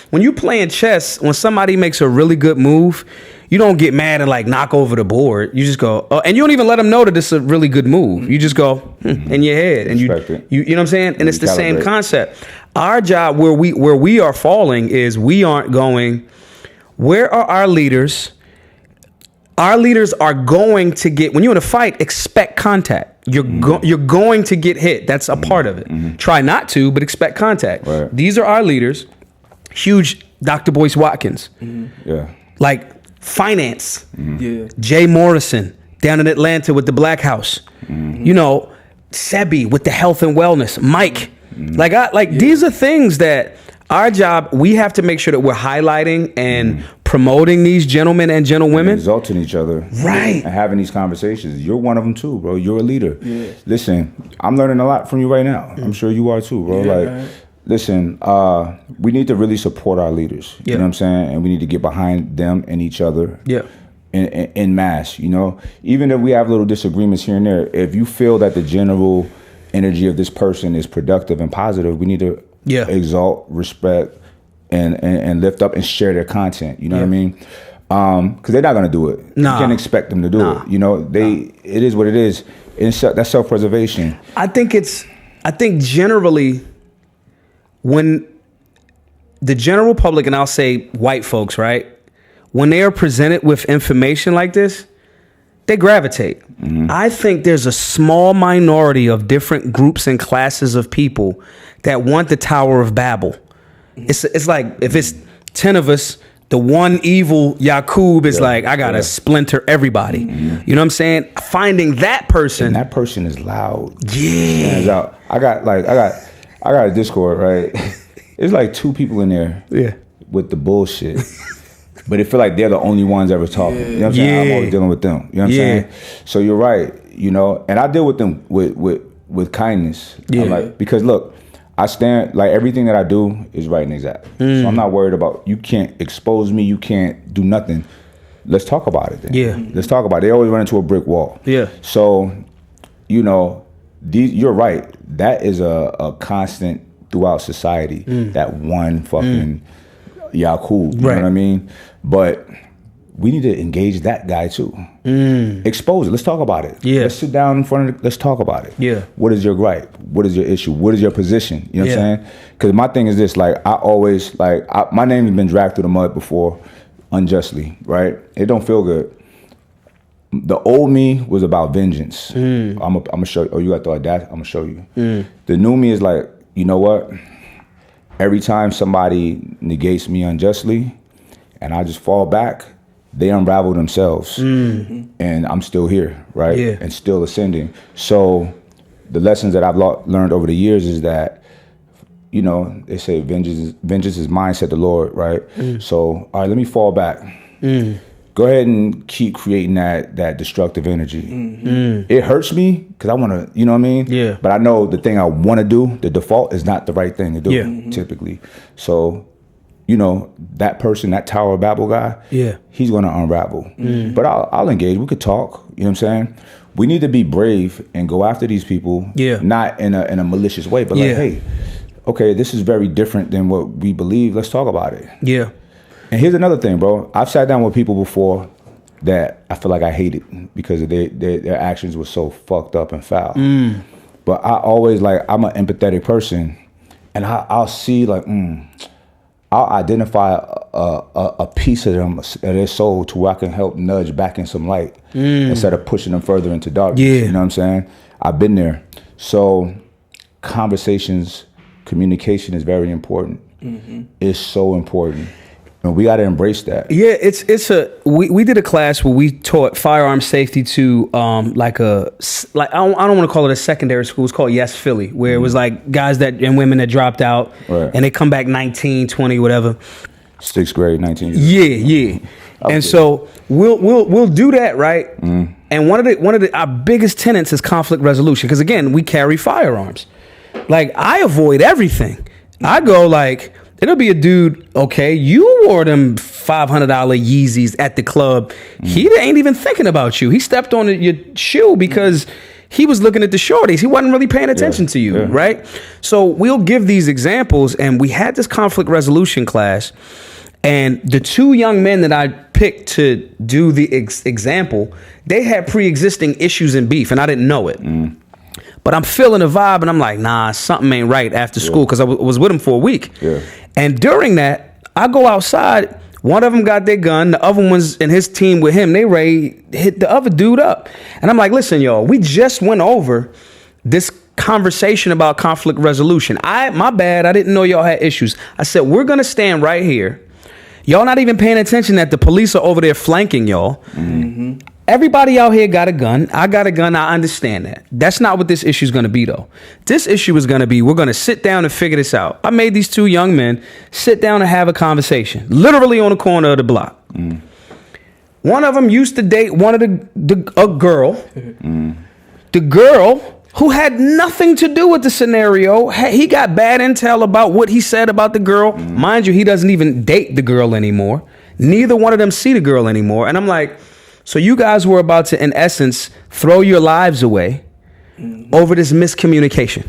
A: When you playing chess, when somebody makes a really good move, you don't get mad and like knock over the board. You just go, oh, and you don't even let them know that it's a really good move. You just go in your head, and you know what I'm saying. And it's the same concept. Our job where we are falling is we aren't going. Where are our leaders? Our leaders are going to get, when you're in a fight, expect contact. You're going to get hit. That's a part of it. Try not to, but expect contact.
C: Right.
A: These are our leaders. Huge Dr. Boyce Watkins.
C: Yeah.
A: Like finance. Jay Morrison down in Atlanta with the Black House. You know, Sebi with the health and wellness. Mike. These are things that our job, we have to make sure that we're highlighting and promoting these gentlemen and gentlewomen,
C: exalting each other,
A: right,
C: and having these conversations. You're one of them too, bro. You're a leader. Yeah. Listen, I'm learning a lot from you right now. I'm sure you are too, bro. Like, listen, we need to really support our leaders. You know what I'm saying? And we need to get behind them and each other. Yeah. In mass, you know, even if we have little disagreements here and there, if you feel that the general energy of this person is productive and positive, we need to exalt, respect, and lift up and share their content. You know what I mean? Because they're not gonna do it. You can't expect them to do it. You know, it is what it is. That's self-preservation. I think generally, when the general public, and I'll say white folks, right, when they are presented with information like this, they gravitate. I think there's a small minority of different groups and classes of people that want the Tower of Babel. It's like, if it's 10 of us, the one evil Yakub is like, I gotta splinter everybody. You know what I'm saying? Finding that person. And that person is loud. Yeah. I got a Discord, right? There's like 2 people in there with the bullshit. But it feel like they're the only ones ever talking. You know what I'm saying? I'm always dealing with them. You know what I'm saying? So you're right, you know, and I deal with them with kindness. Yeah. Like, because look, I stand, like, everything that I do is right and exact. So I'm not worried about, you can't expose me, you can't do nothing. Let's talk about it then. Yeah. Let's talk about it. They always run into a brick wall. Yeah. So, you know, you're right. That is a constant throughout society. That one fucking Yakub. You know what I mean? But we need to engage that guy too. Expose it. Let's talk about it. Yeah. Let's sit down in front of it. Let's talk about it. Yeah. What is your gripe? What is your issue? What is your position? You know what I'm saying? Because my thing is this, like, I always, like, my name has been dragged through the mud before unjustly, right? It don't feel good. The old me was about vengeance. I'm gonna show you. Oh, you got the audacity? I'm gonna show you. The new me is like, you know what? Every time somebody negates me unjustly and I just fall back, they unravel themselves. And I'm still here, right? Yeah. And still ascending. So the lessons that I've learned over the years is that, you know, they say vengeance is mine, said the Lord, right? So, all right, let me fall back. Go ahead and keep creating that destructive energy. It hurts me because I want to, you know what I mean? Yeah. But I know the thing I want to do, the default, is not the right thing to do, typically. So, you know, that person, that Tower of Babel guy, he's going to unravel. But I'll engage. We could talk. You know what I'm saying? We need to be brave and go after these people, not in a malicious way, but like, hey, okay, this is very different than what we believe. Let's talk about it. Yeah. And here's another thing, bro. I've sat down with people before that I feel like I hated because their actions were so fucked up and foul. But I always, like, I'm an empathetic person, and I'll see, like, I'll identify a piece of them, of their soul, to where I can help nudge back in some light instead of pushing them further into darkness. You know what I'm saying? I've been there. So conversations, communication is very important. It's so important. And we got to embrace that. Yeah, we did a class where we taught firearm safety to I don't want to call it a secondary school. It's called Yes Philly, where it was like guys and women that dropped out, and they come back 19, 20, whatever. 6th grade, 19 years old. And so we'll do that, right? And one of our biggest tenets is conflict resolution, because again, we carry firearms. Like, I avoid everything. I go like, it'll be a dude, okay, you wore them $500 Yeezys at the club. He ain't even thinking about you. He stepped on your shoe because he was looking at the shorties. He wasn't really paying attention to you, right? So we'll give these examples, and we had this conflict resolution class, and the 2 young men that I picked to do the example, they had pre-existing issues and beef, and I didn't know it. But I'm feeling the vibe, and I'm like, nah, something ain't right after school, because I was with him for a week. And during that, I go outside. One of them got their gun. The other one's and his team with him. They ready to hit the other dude up. And I'm like, listen, y'all, we just went over this conversation about conflict resolution. My bad. I didn't know y'all had issues. I said, we're going to stand right here. Y'all not even paying attention that the police are over there flanking y'all.
A: Everybody out here got a gun. I got a gun. I understand that. That's not what this issue is going to be, though. This issue is going to be, we're going to sit down and figure this out. I made these two young men sit down and have a conversation, literally on the corner of the block. One of them used to date one of a girl. The girl, who had nothing to do with the scenario, he got bad intel about what he said about the girl. Mind you, he doesn't even date the girl anymore. Neither one of them see the girl anymore. And I'm like, so you guys were about to, in essence, throw your lives away over this miscommunication.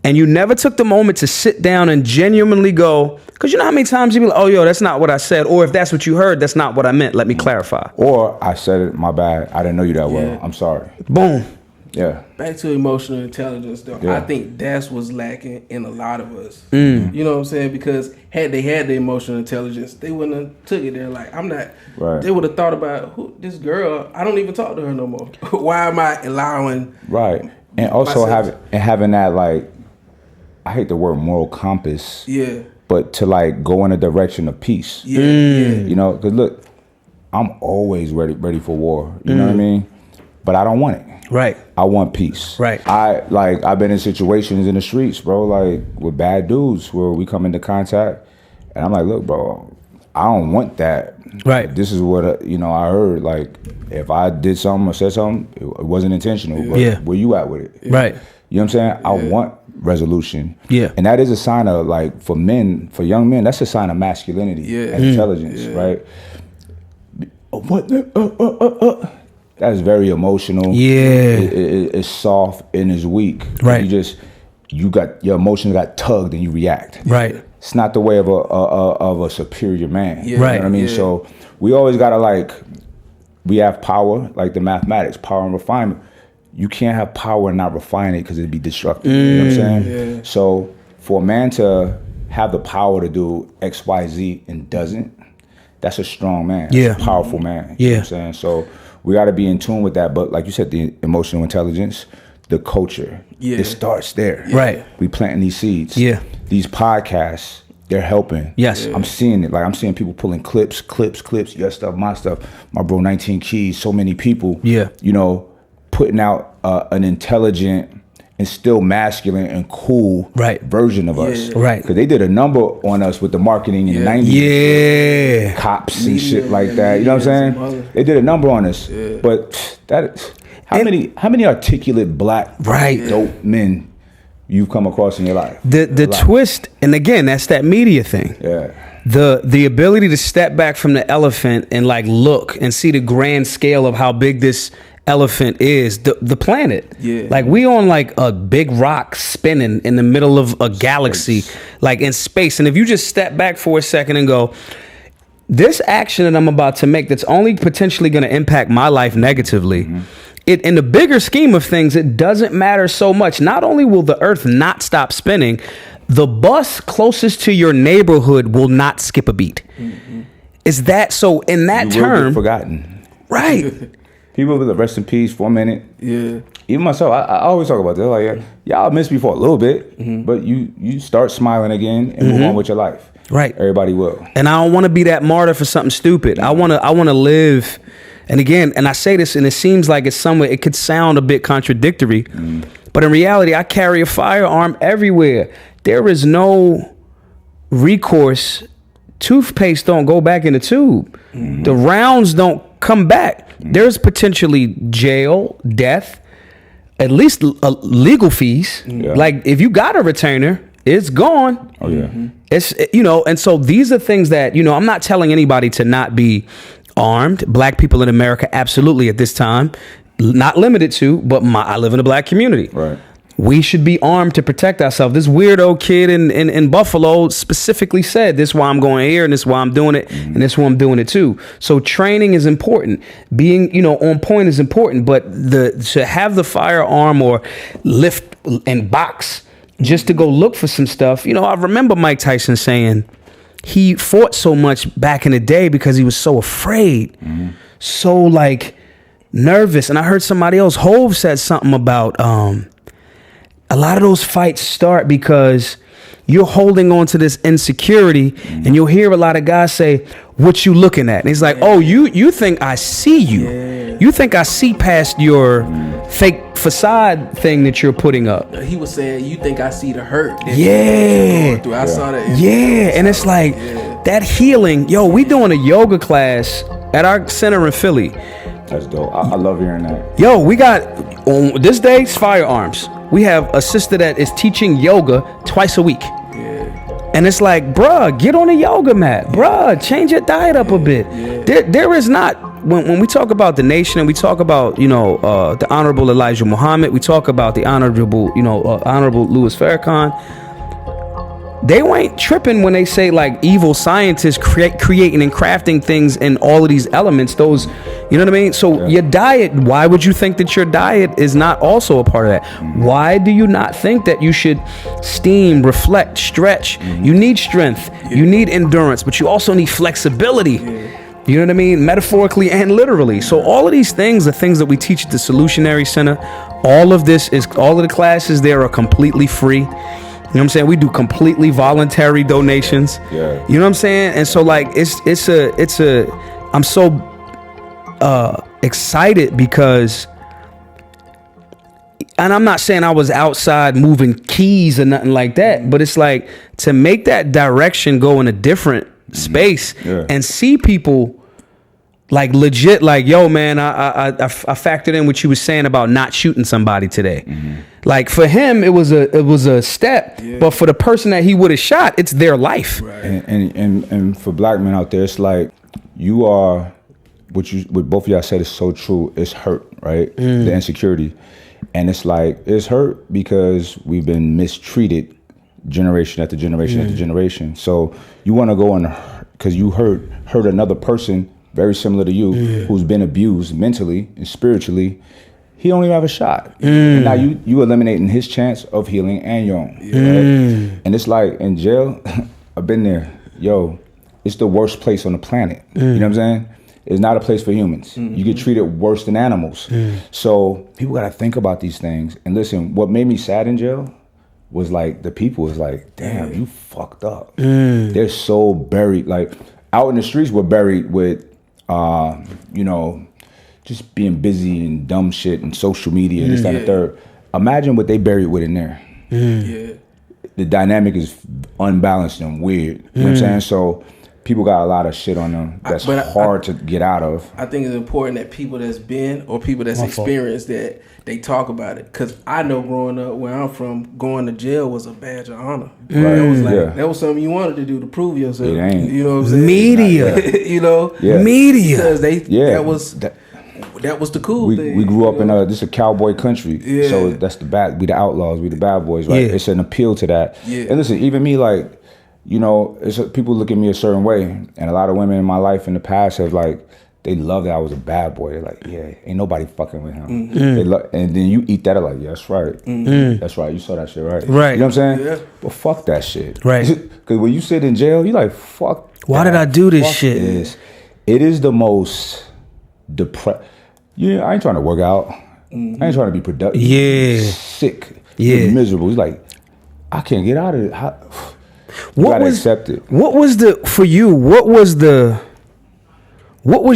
A: And you never took the moment to sit down and genuinely go, because you know how many times you be like, oh, yo, that's not what I said. Or if that's what you heard, that's not what I meant. Let me clarify.
C: Or I said it, my bad. I didn't know you that well. I'm sorry.
A: Boom.
C: Yeah.
D: Back to emotional intelligence, though.
C: Yeah.
D: I think that's what's lacking in a lot of us. You know what I'm saying? Because had they had the emotional intelligence, they wouldn't have took it there. Like, I'm not.
C: Right.
D: They would have thought about this girl. I don't even talk to her no more. Why am I allowing?
C: Right. And also having that, like, I hate the word moral compass.
D: Yeah.
C: But to like go in a direction of peace.
D: Yeah.
C: You know, because look, I'm always ready for war. You know what I mean? But I don't want it.
A: Right.
C: I want peace.
A: Right.
C: I've been in situations in the streets, bro, like with bad dudes where we come into contact, and I'm like, look, bro, I don't want that.
A: Right.
C: This is what I heard. Like, if I did something or said something, it wasn't intentional. But
A: Yeah.
C: where you at with it?
A: Right.
C: You know what I'm saying? I want resolution.
A: Yeah.
C: And that is a sign of, like, for men, for young men, that's a sign of masculinity and intelligence, right? What? That is very emotional.
A: Yeah.
C: It's soft and it's weak.
A: Right.
C: You got your emotions got tugged and you react.
A: Right.
C: It's not the way of a superior man.
D: Yeah.
C: You
A: Right.
C: know what I mean?
D: Yeah.
C: So we always gotta, like, we have power, like the mathematics, power and refinement. You can't have power and not refine it because it'd be destructive. You know what I'm saying?
D: Yeah.
C: So for a man to have the power to do X, Y, Z and doesn't, that's a strong man.
A: Yeah.
C: That's a powerful man.
A: Yeah.
C: You know what I'm saying? So we got to be in tune with that. But like you said, the emotional intelligence, the culture,
D: Yeah.
C: it starts there.
A: Right.
C: We planting these seeds.
A: Yeah.
C: These podcasts, they're helping.
A: Yes.
C: I'm seeing it. Like, I'm seeing people pulling clips, your stuff, my stuff, my bro 19 Keys, so many people,
A: Yeah.
C: you know, putting out an intelligent and still masculine and cool
A: Right.
C: version of us.
A: Right.
C: Because they did a number on us with the marketing in the 90s.
A: Yeah.
C: Cops and shit like that. You know what I'm saying? They did a number on us. But how many articulate black dope men you've come across in your life?
A: The twist, and again, that's that media thing.
C: Yeah.
A: The ability to step back from the elephant and like look and see the grand scale of how big this elephant is, the planet.
D: Yeah.
A: Like, we on like a big rock spinning in the middle of a galaxy, like in space. And if you just step back for a second and go, this action that I'm about to make that's only potentially going to impact my life negatively, it, in the bigger scheme of things, it doesn't matter so much. Not only will the earth not stop spinning, the bus closest to your neighborhood will not skip a beat. Is that so? In that
C: You will
A: term,
C: get forgotten.
A: right?
C: People will rest in peace for a minute.
D: Yeah.
C: Even myself, I always talk about this. Like, y'all miss me for a little bit, but you start smiling again and move on with your life.
A: Right.
C: Everybody will.
A: And I don't want to be that martyr for something stupid. I want to live. And again, and I say this, and it seems like it's somewhere, it could sound a bit contradictory, but in reality, I carry a firearm everywhere. There is no recourse. Toothpaste don't go back in the tube. The rounds don't come back. There's potentially jail, death, at least legal fees.
C: Yeah.
A: Like, if you got a retainer, it's gone.
C: Oh yeah.
A: It's, you know, and so these are things that, you know, I'm not telling anybody to not be armed. Black people in America, absolutely, at this time, not limited to, but I live in a black community.
C: Right.
A: We should be armed to protect ourselves. This weirdo kid in Buffalo specifically said, this is why I'm going here, and this is why I'm doing it, and this is why I'm doing it too. So training is important. Being, you know, on point is important, but to have the firearm or lift and box just to go look for some stuff. You know, I remember Mike Tyson saying he fought so much back in the day because he was so afraid, so like nervous. And I heard somebody else, Hove, said something about a lot of those fights start because you're holding on to this insecurity, and you'll hear a lot of guys say, "What you looking at?" And he's like, "Oh, you think I see you? You think I see past your fake facade thing that you're putting up?"
D: He was saying, "You think I see the hurt?" That
A: Yeah.
D: you're going through. I saw that.
A: And it's like that healing. Yo, we doing a yoga class at our center in Philly.
C: That's dope. I love hearing that.
A: Yo, we got on this day firearms. We have a sister that is teaching yoga twice a week. And it's like, bruh, get on a yoga mat. Bruh, change your diet up a bit. There is not, when we talk about the nation and we talk about, the Honorable Elijah Muhammad, we talk about the Honorable Louis Farrakhan, they ain't tripping when they say like evil scientists creating and crafting things in all of these elements. Those, you know what I mean? So your diet, why would you think that your diet is not also a part of that? Why do you not think that you should steam, reflect, stretch? You need strength, you need endurance, but you also need flexibility. You know what I mean? Metaphorically and literally. So all of these things are things that we teach at the Solutionary Center. All of the classes there are completely free. You know what I'm saying? We do completely voluntary donations.
C: Yeah.
A: You know what I'm saying? And so like I'm so excited because, and I'm not saying I was outside moving keys or nothing like that, but it's like to make that direction go in a different space and see people like legit, like, yo, man, I factored in what you was saying about not shooting somebody today. Like for him, it was a step, but for the person that he would have shot, it's their life.
D: Right.
C: And for black men out there, it's like you are what both of y'all said is so true. It's hurt, right? The insecurity, and it's like it's hurt because we've been mistreated generation after generation after generation. So you want to go and because you hurt another person very similar to you who's been abused mentally and spiritually. He don't even have a shot. And now you eliminating his chance of healing and your own. Right? And it's like in jail, I've been there. Yo, it's the worst place on the planet. You know what I'm saying? It's not a place for humans. You get treated worse than animals. So people gotta think about these things. And listen, what made me sad in jail was like the people was like, damn, you fucked up. They're so buried. Like out in the streets, we're buried with just being busy and dumb shit and social media and this, that, and the third. Imagine what they buried with in there. The dynamic is unbalanced and weird. You know what I'm saying? So people got a lot of shit on them that's hard to get out of.
D: I think it's important that people that's been or people that's experienced that they talk about it. Because I know growing up where I'm from, going to jail was a badge of honor. That was like that was something you wanted to do to prove yourself.
C: It ain't.
D: You know what I'm saying?
A: Media. Media.
D: Because that was the cool thing.
C: We grew up in this a cowboy country. So that's we the outlaws, we the bad boys, right? It's an appeal to that. And listen, even me, like, people look at me a certain way, and a lot of women in my life in the past have like, they love that I was a bad boy. They're like, ain't nobody fucking with him. And then you eat that, like, yeah, that's right. That's right. You saw that shit, right?
A: Right.
C: You know what I'm saying?
D: Yeah.
C: But fuck that shit.
A: Right.
C: Because when you sit in jail, you like, fuck.
A: Why did I do this shit?
C: It is the most depressed. I ain't trying to work out. I ain't trying to be productive. Sick. You're miserable. It's like, I can't get out of it. You gotta accept it.
A: What was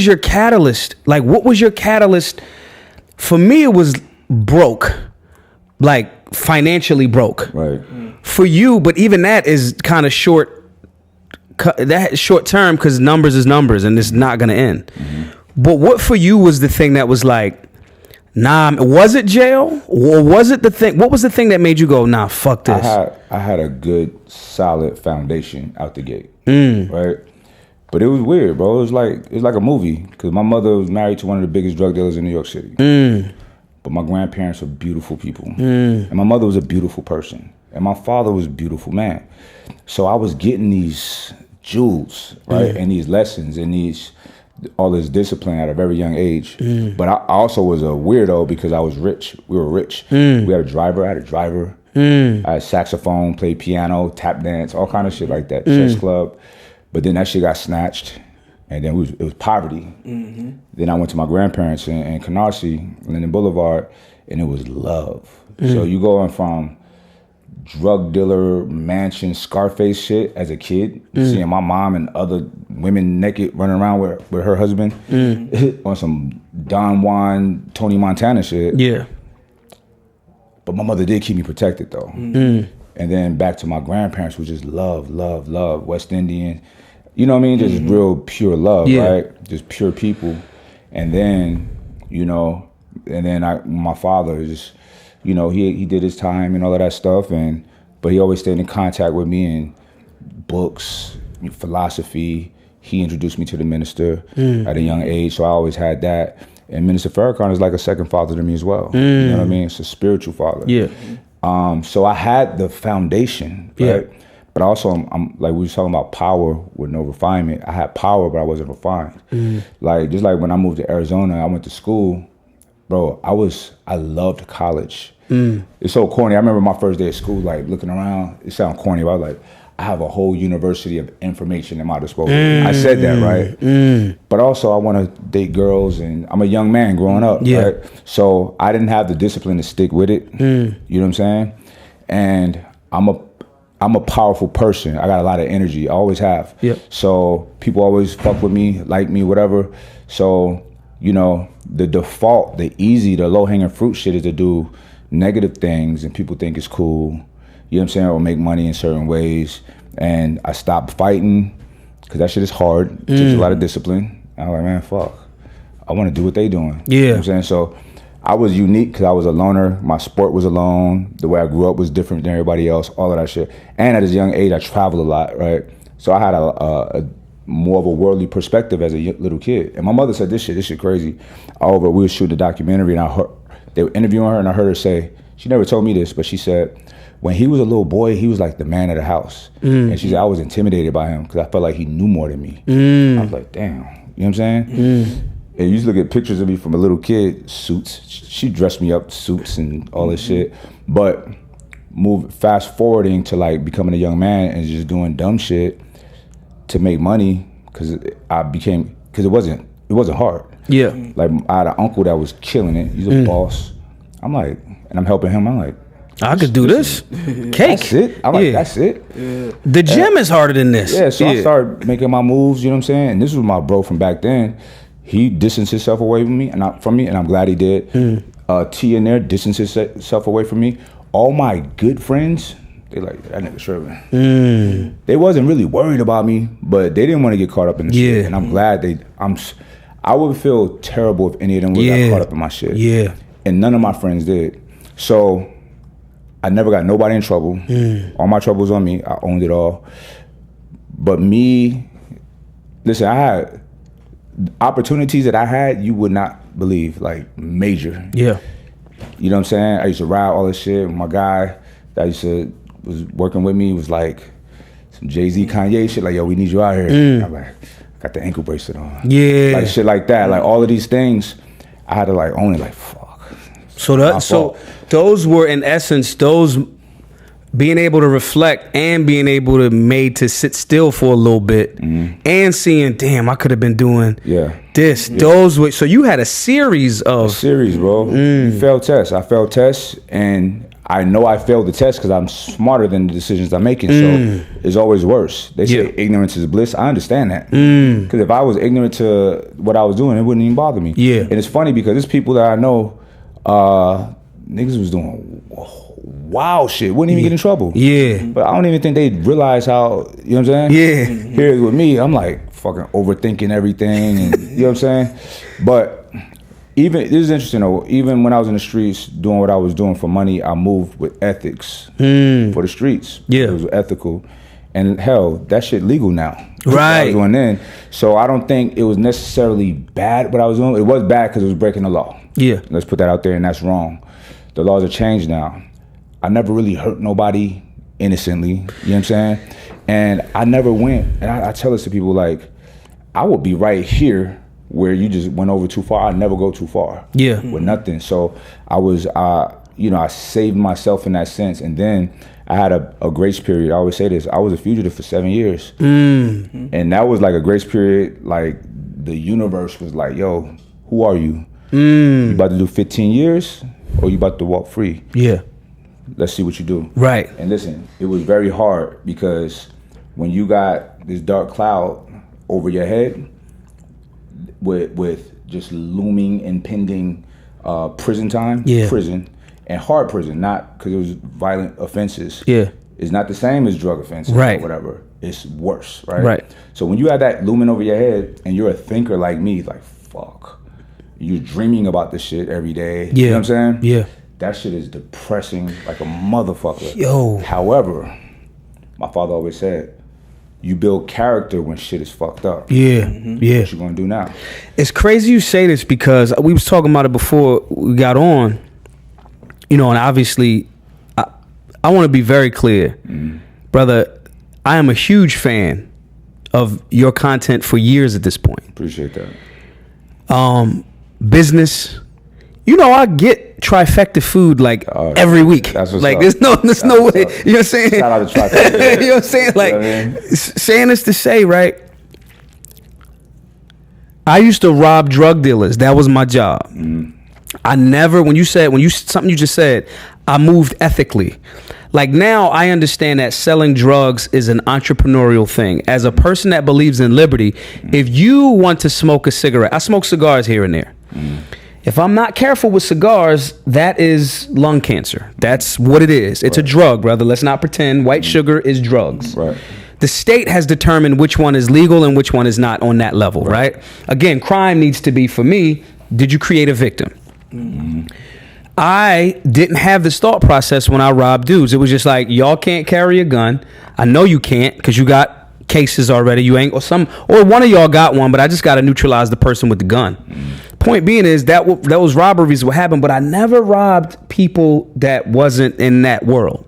A: your catalyst? Like, what was your catalyst? For me, it was broke, like financially broke.
C: Right.
A: For you, but even that is kind of short. That short term, because numbers is numbers, and it's not gonna end. But what for you was the thing that was like, nah? Was it jail, or was it the thing? What was the thing that made you go, nah, fuck this?
C: I had a good, solid foundation out the gate, right? But it was weird, bro. It was like a movie, because my mother was married to one of the biggest drug dealers in New York City. But my grandparents were beautiful people, and my mother was a beautiful person, and my father was a beautiful man. So I was getting these jewels, right, and these lessons and all this discipline at a very young age. But I also was a weirdo because I was rich. We were rich. We had a driver. I had a driver. I had saxophone, played piano, tap dance, all kind of shit like that. Chess club. But then that shit got snatched, and then it was poverty. Then I went to my grandparents in Canarsie, Linden Boulevard, and it was love. So you going from drug dealer mansion Scarface shit as a kid, seeing my mom and other women naked running around with her husband on some Don Juan, Tony Montana shit.
A: Yeah.
C: But my mother did keep me protected though. And then back to my grandparents, who just love West Indian. You know what I mean? Just real pure love, right? Just pure people. And then, you know, my father just, you know, he did his time and all of that stuff, but he always stayed in contact with me in books, philosophy. He introduced me to the minister at a young age, so I always had that. And Minister Farrakhan is like a second father to me as well. You know what I mean? It's a spiritual father.
A: Yeah.
C: So I had the foundation, right? Yeah. But also, I'm like, we were talking about power with no refinement. I had power, but I wasn't refined. Like, just like when I moved to Arizona, I went to school. Bro, I loved college. It's so corny. I remember my first day of school, like looking around. It sounds corny, but I was like, I have a whole university of information at my disposal. I said that, right? But also, I want to date girls, and I'm a young man growing up, right? So I didn't have the discipline to stick with it. You know what I'm saying? And I'm a powerful person. I got a lot of energy. I always have. So people always fuck with me, like me, whatever. So, you know, the default, the low-hanging fruit shit is to do negative things and people think it's cool, you know what I'm saying, or make money in certain ways. And I stopped fighting because that shit is hard. It takes a lot of discipline. And I'm like, man, fuck. I want to do what they doing. You know what I'm saying? So I was unique because I was a loner. My sport was alone. The way I grew up was different than everybody else, all of that shit. And at a young age, I traveled a lot, right? So I had a more of a worldly perspective as a little kid. And my mother said, this shit crazy. We were shooting a documentary, and they were interviewing her, and I heard her say, she never told me this, but she said, when he was a little boy, he was like the man of the house. And she said, I was intimidated by him because I felt like he knew more than me. I was like, damn, you know what I'm saying? And you used to look at pictures of me from a little kid, suits. She dressed me up, suits and all this shit. But fast forwarding to like becoming a young man and just doing dumb shit to make money, because it wasn't hard. Like I had an uncle that was killing it. He's a boss. I'm like, and I'm helping him. I'm like,
A: I could do this. Cake.
C: That's it. I'm like, that's it.
A: The gym is harder than this.
C: So I started making my moves, you know what I'm saying? And this was my bro from back then. He distanced himself away from me, and I'm glad he did. T in there distanced himself away from me. All my good friends, they like, that nigga Sherman. They wasn't really worried about me, but they didn't want to get caught up in the shit. And I'm glad I would feel terrible if any of them would got caught up in my shit. And none of my friends did. So I never got nobody in trouble. All my trouble was on me. I owned it all. But me, listen, I had opportunities that I had you would not believe, like major. You know what I'm saying? I used to ride all this shit. My guy that was working with me was like some Jay-Z, Kanye shit. Like, yo, we need you out here. I'm like, got the ankle bracelet on. Like shit like that. Like all of these things, I had to like own it. Like fuck.
A: So those were in essence being able to reflect and being able to sit still for a little bit and seeing, damn, I could have been doing this. Those were, so you had a series, bro. You failed tests. I failed tests, and I know I failed the test because I'm smarter than the decisions I'm making. So it's always worse. They say ignorance is bliss. I understand that. Because if I was ignorant to what I was doing, it wouldn't even bother me. And it's funny because there's people that I know, niggas was doing wild shit, wouldn't even get in trouble. But I don't even think they realize how, you know what I'm saying? Here with me, I'm like fucking overthinking everything, and you know what I'm saying? But even, this is interesting though, even when I was in the streets doing what I was doing for money, I moved with ethics for the streets. It was ethical. And hell, that shit legal now. I was doing then. So I don't think it was necessarily bad what I was doing. It was bad because it was breaking the law. Let's put that out there, and that's wrong. The laws have changed now. I never really hurt nobody innocently, you know what I'm saying? And I never went, and I tell this to people, like, I would be right here where you just went over too far. I never go too far with nothing. So I was, I saved myself in that sense. And then I had a grace period. I always say this, I was a fugitive for 7 years. And that was like a grace period, like the universe was like, yo, who are you? You about to do 15 years or you about to walk free?
C: let's see what you do.
A: Right.
C: And listen, it was very hard because when you got this dark cloud over your head with just looming, impending prison time, prison, and hard prison, not because it was violent offenses.
A: Yeah.
C: It's not the same as drug offenses
A: right.
C: or whatever. It's worse, right?
A: Right.
C: So when you have that looming over your head and you're a thinker like me, like, fuck, you're dreaming about this shit every day.
A: Yeah.
C: You know what I'm saying?
A: Yeah.
C: That shit is depressing like a motherfucker.
A: Yo.
C: However, my father always said, you build character when shit is fucked up.
A: Yeah. Yeah.
C: What you gonna do now?
A: It's crazy you say this because we was talking about it before we got on, you know, and obviously I want to be very clear, brother, I am a huge fan of your content for years at this point.
C: Appreciate that.
A: Business, you know, I get trifecta food like every week.
C: That's what's
A: like
C: up.
A: there's no way.
C: Up.
A: You know what I'm saying?
C: Shout out to trifecta.
A: You know what I'm saying? Like,
C: you know what I mean?
A: saying this to say, right? I used to rob drug dealers. That was my job. I never, something you just said, I moved ethically. Like now I understand that selling drugs is an entrepreneurial thing. As a person that believes in liberty, if you want to smoke a cigarette, I smoke cigars here and there. If I'm not careful with cigars, that is lung cancer. That's what it is. It's a drug, brother. Let's not pretend white sugar is drugs.
C: Right.
A: The state has determined which one is legal and which one is not on that level, right? Again, crime needs to be, for me, did you create a victim? I didn't have this thought process when I robbed dudes. It was just like, y'all can't carry a gun. I know you can't because you got cases already. You ain't, or one of y'all got one, but I just got to neutralize the person with the gun. Point being is that those robberies what happened, but I never robbed people that wasn't in that world.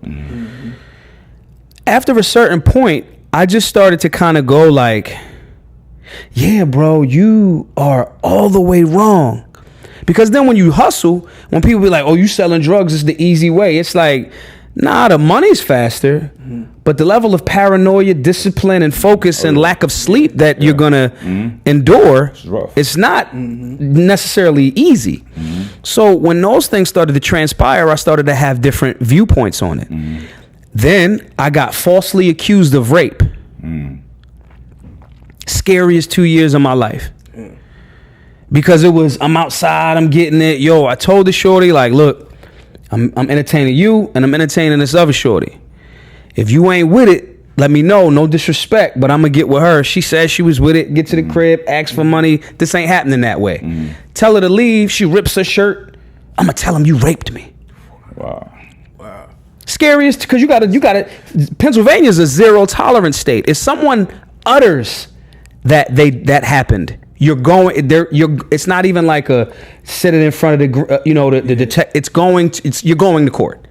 A: After a certain point, I just started to kind of go like, yeah, bro, you are all the way wrong. Because then when you hustle, when people be like, oh, you selling drugs is the easy way. It's like, nah, the money's faster, but the level of paranoia, discipline, and focus and lack of sleep that you're going to endure, it's not necessarily easy. So when those things started to transpire, I started to have different viewpoints on it. Then I got falsely accused of rape. Scariest 2 years of my life. Because it was, I'm outside, I'm getting it. Yo, I told the shorty, like, look, I'm entertaining you and I'm entertaining this other shorty. If you ain't with it, let me know. No disrespect, but I'm going to get with her. She says she was with it. Get to the crib, ask for money. This ain't happening that way. Tell her to leave. She rips her shirt. I'm going to tell him you raped me.
C: Wow.
A: Scariest, because you got to, Pennsylvania's a zero tolerance state. If someone utters that happened, you're going there. It's not even like a sit it in front of the detect. You're going to court.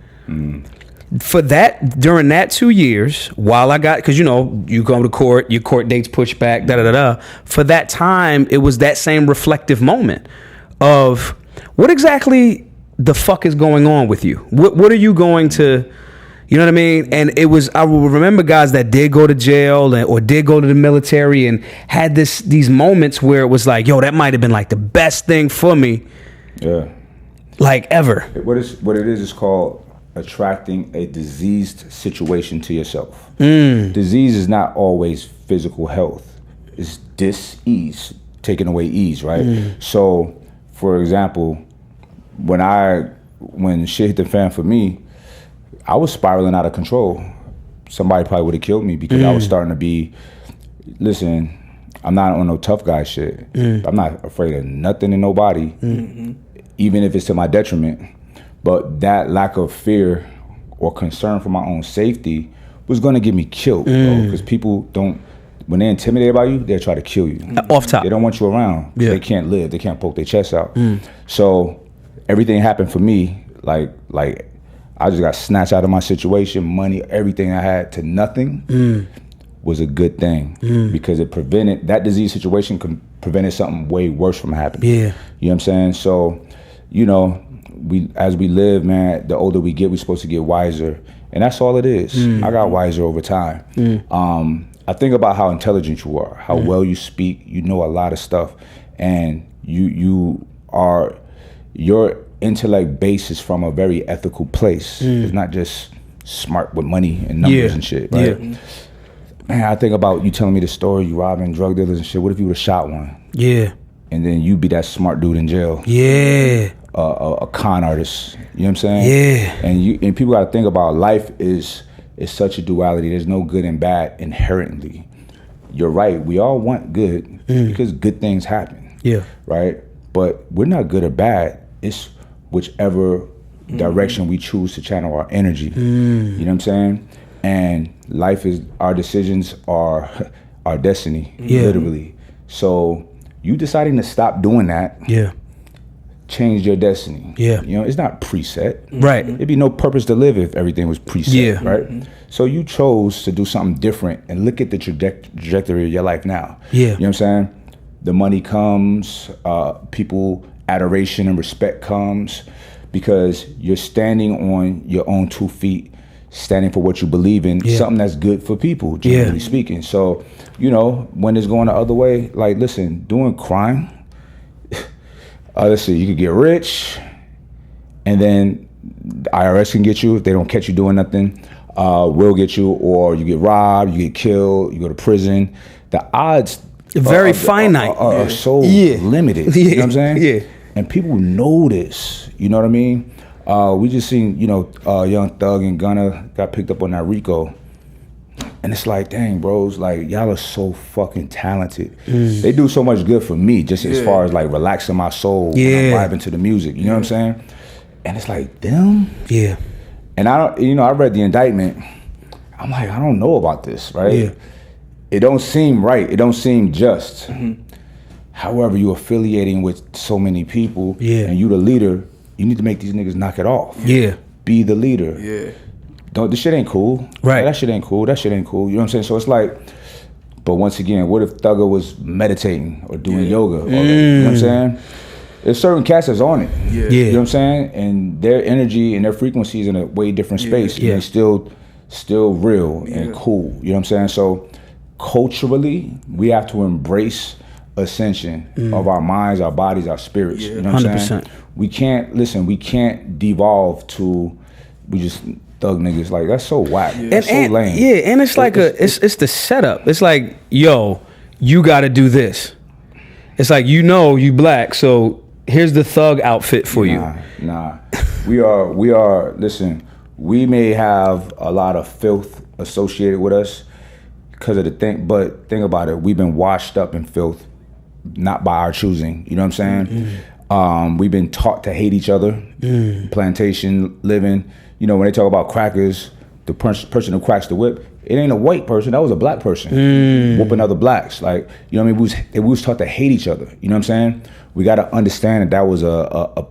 A: For that, during that 2 years, while I got, because you go to court, your court dates push back, For that time, it was that same reflective moment of what exactly the fuck is going on with you? What are you going to? You know what I mean? And it was, I will remember guys that did go to jail or did go to the military and had these moments where it was like, yo, that might have been like the best thing for me.
C: Yeah.
A: Like ever.
C: What it is called attracting a diseased situation to yourself. Disease is not always physical health. It's dis-ease, taking away ease, right? So, for example, when shit hit the fan for me, I was spiraling out of control. Somebody probably would have killed me because I was starting to be, listen, I'm not on no tough guy shit. I'm not afraid of nothing and nobody, even if it's to my detriment. But that lack of fear or concern for my own safety was going to get me killed. Because people don't, when they're intimidated by you, they'll try to kill you.
A: Off top.
C: They don't want you around. Yeah. They can't live. They can't poke their chest out. So everything happened for me like I just got snatched out of my situation, money, everything I had to nothing was a good thing because it prevented, that disease situation prevented something way worse from happening. Yeah. You know what I'm saying? So, as we live, man, the older we get, we're supposed to get wiser. And that's all it is. I got wiser over time. I think about how intelligent you are, how well you speak, you know a lot of stuff. And your intellect base is from a very ethical place. It's not just smart with money and numbers and shit, right?
A: Yeah.
C: Man, I think about you telling me the story, you robbing drug dealers and shit. What if you would have shot one?
A: Yeah.
C: And then you be that smart dude in jail.
A: Yeah.
C: A con artist. You know what I'm saying?
A: Yeah.
C: And people got to think about life is such a duality. There's no good and bad inherently. You're right. We all want good because good things happen.
A: Yeah.
C: Right? But we're not good or bad. It's whichever direction we choose to channel our energy. You know what I'm saying? And life is, our decisions are our destiny, literally. So you deciding to stop doing that changed your destiny. Yeah. You know, it's not preset.
A: Right.
C: It'd be no purpose to live if everything was preset, right? So you chose to do something different and look at the trajectory of your life now. Yeah. You know what I'm saying? The money comes, people, adoration and respect comes because you're standing on your own 2 feet, standing for what you believe in, something that's good for people, generally speaking. So, you know, when it's going the other way, like, listen, doing crime, let's see, you could get rich, and then the IRS can get you if they don't catch you doing nothing. Will get you, or you get robbed, you get killed, you go to prison. The odds
A: very finite
C: are so limited. You know what I'm saying? Yeah. And people know this. You know what I mean? We just seen, you know, Young Thug and Gunna got picked up on that RICO. And it's like, dang, bros, like, y'all are so fucking talented. They do so much good for me, just as far as, like, relaxing my soul when I'm vibing to the music. You know what I'm saying? And it's like, them? Yeah. And I don't, you know, I read the indictment. I'm like, I don't know about this, right? Yeah. It don't seem right. It don't seem just. However, you affiliating with so many people and you the leader, you need to make these niggas knock it off. Yeah. Be the leader. Yeah. This shit ain't cool. Right. That shit ain't cool. That shit ain't cool. You know what I'm saying? So it's like, but once again, what if Thugger was meditating or doing yoga? You know what I'm saying? There's certain cats that's on it. Yeah. You know what I'm saying? And their energy and their frequency is in a way different space. And they're still real and cool. You know what I'm saying? So culturally, we have to embrace ascension of our minds, our bodies, our spirits. You know what I'm saying? We can't devolve to, we just thug niggas. Like, that's so whack. That's so lame.
A: Yeah, and it's like it's the setup. It's like, yo, you gotta do this. It's like, you know, you black, so here's the thug outfit for you.
C: Nah. We are, listen, we may have a lot of filth associated with us because of the thing, but think about it, we've been washed up in filth, not by our choosing. You know what I'm saying? We've been taught to hate each other, plantation living. You know, when they talk about crackers, the person who cracks the whip, it ain't a white person, that was a black person whooping other blacks. Like, you know what I mean? We was taught to hate each other. You know what I'm saying? We got to understand that was a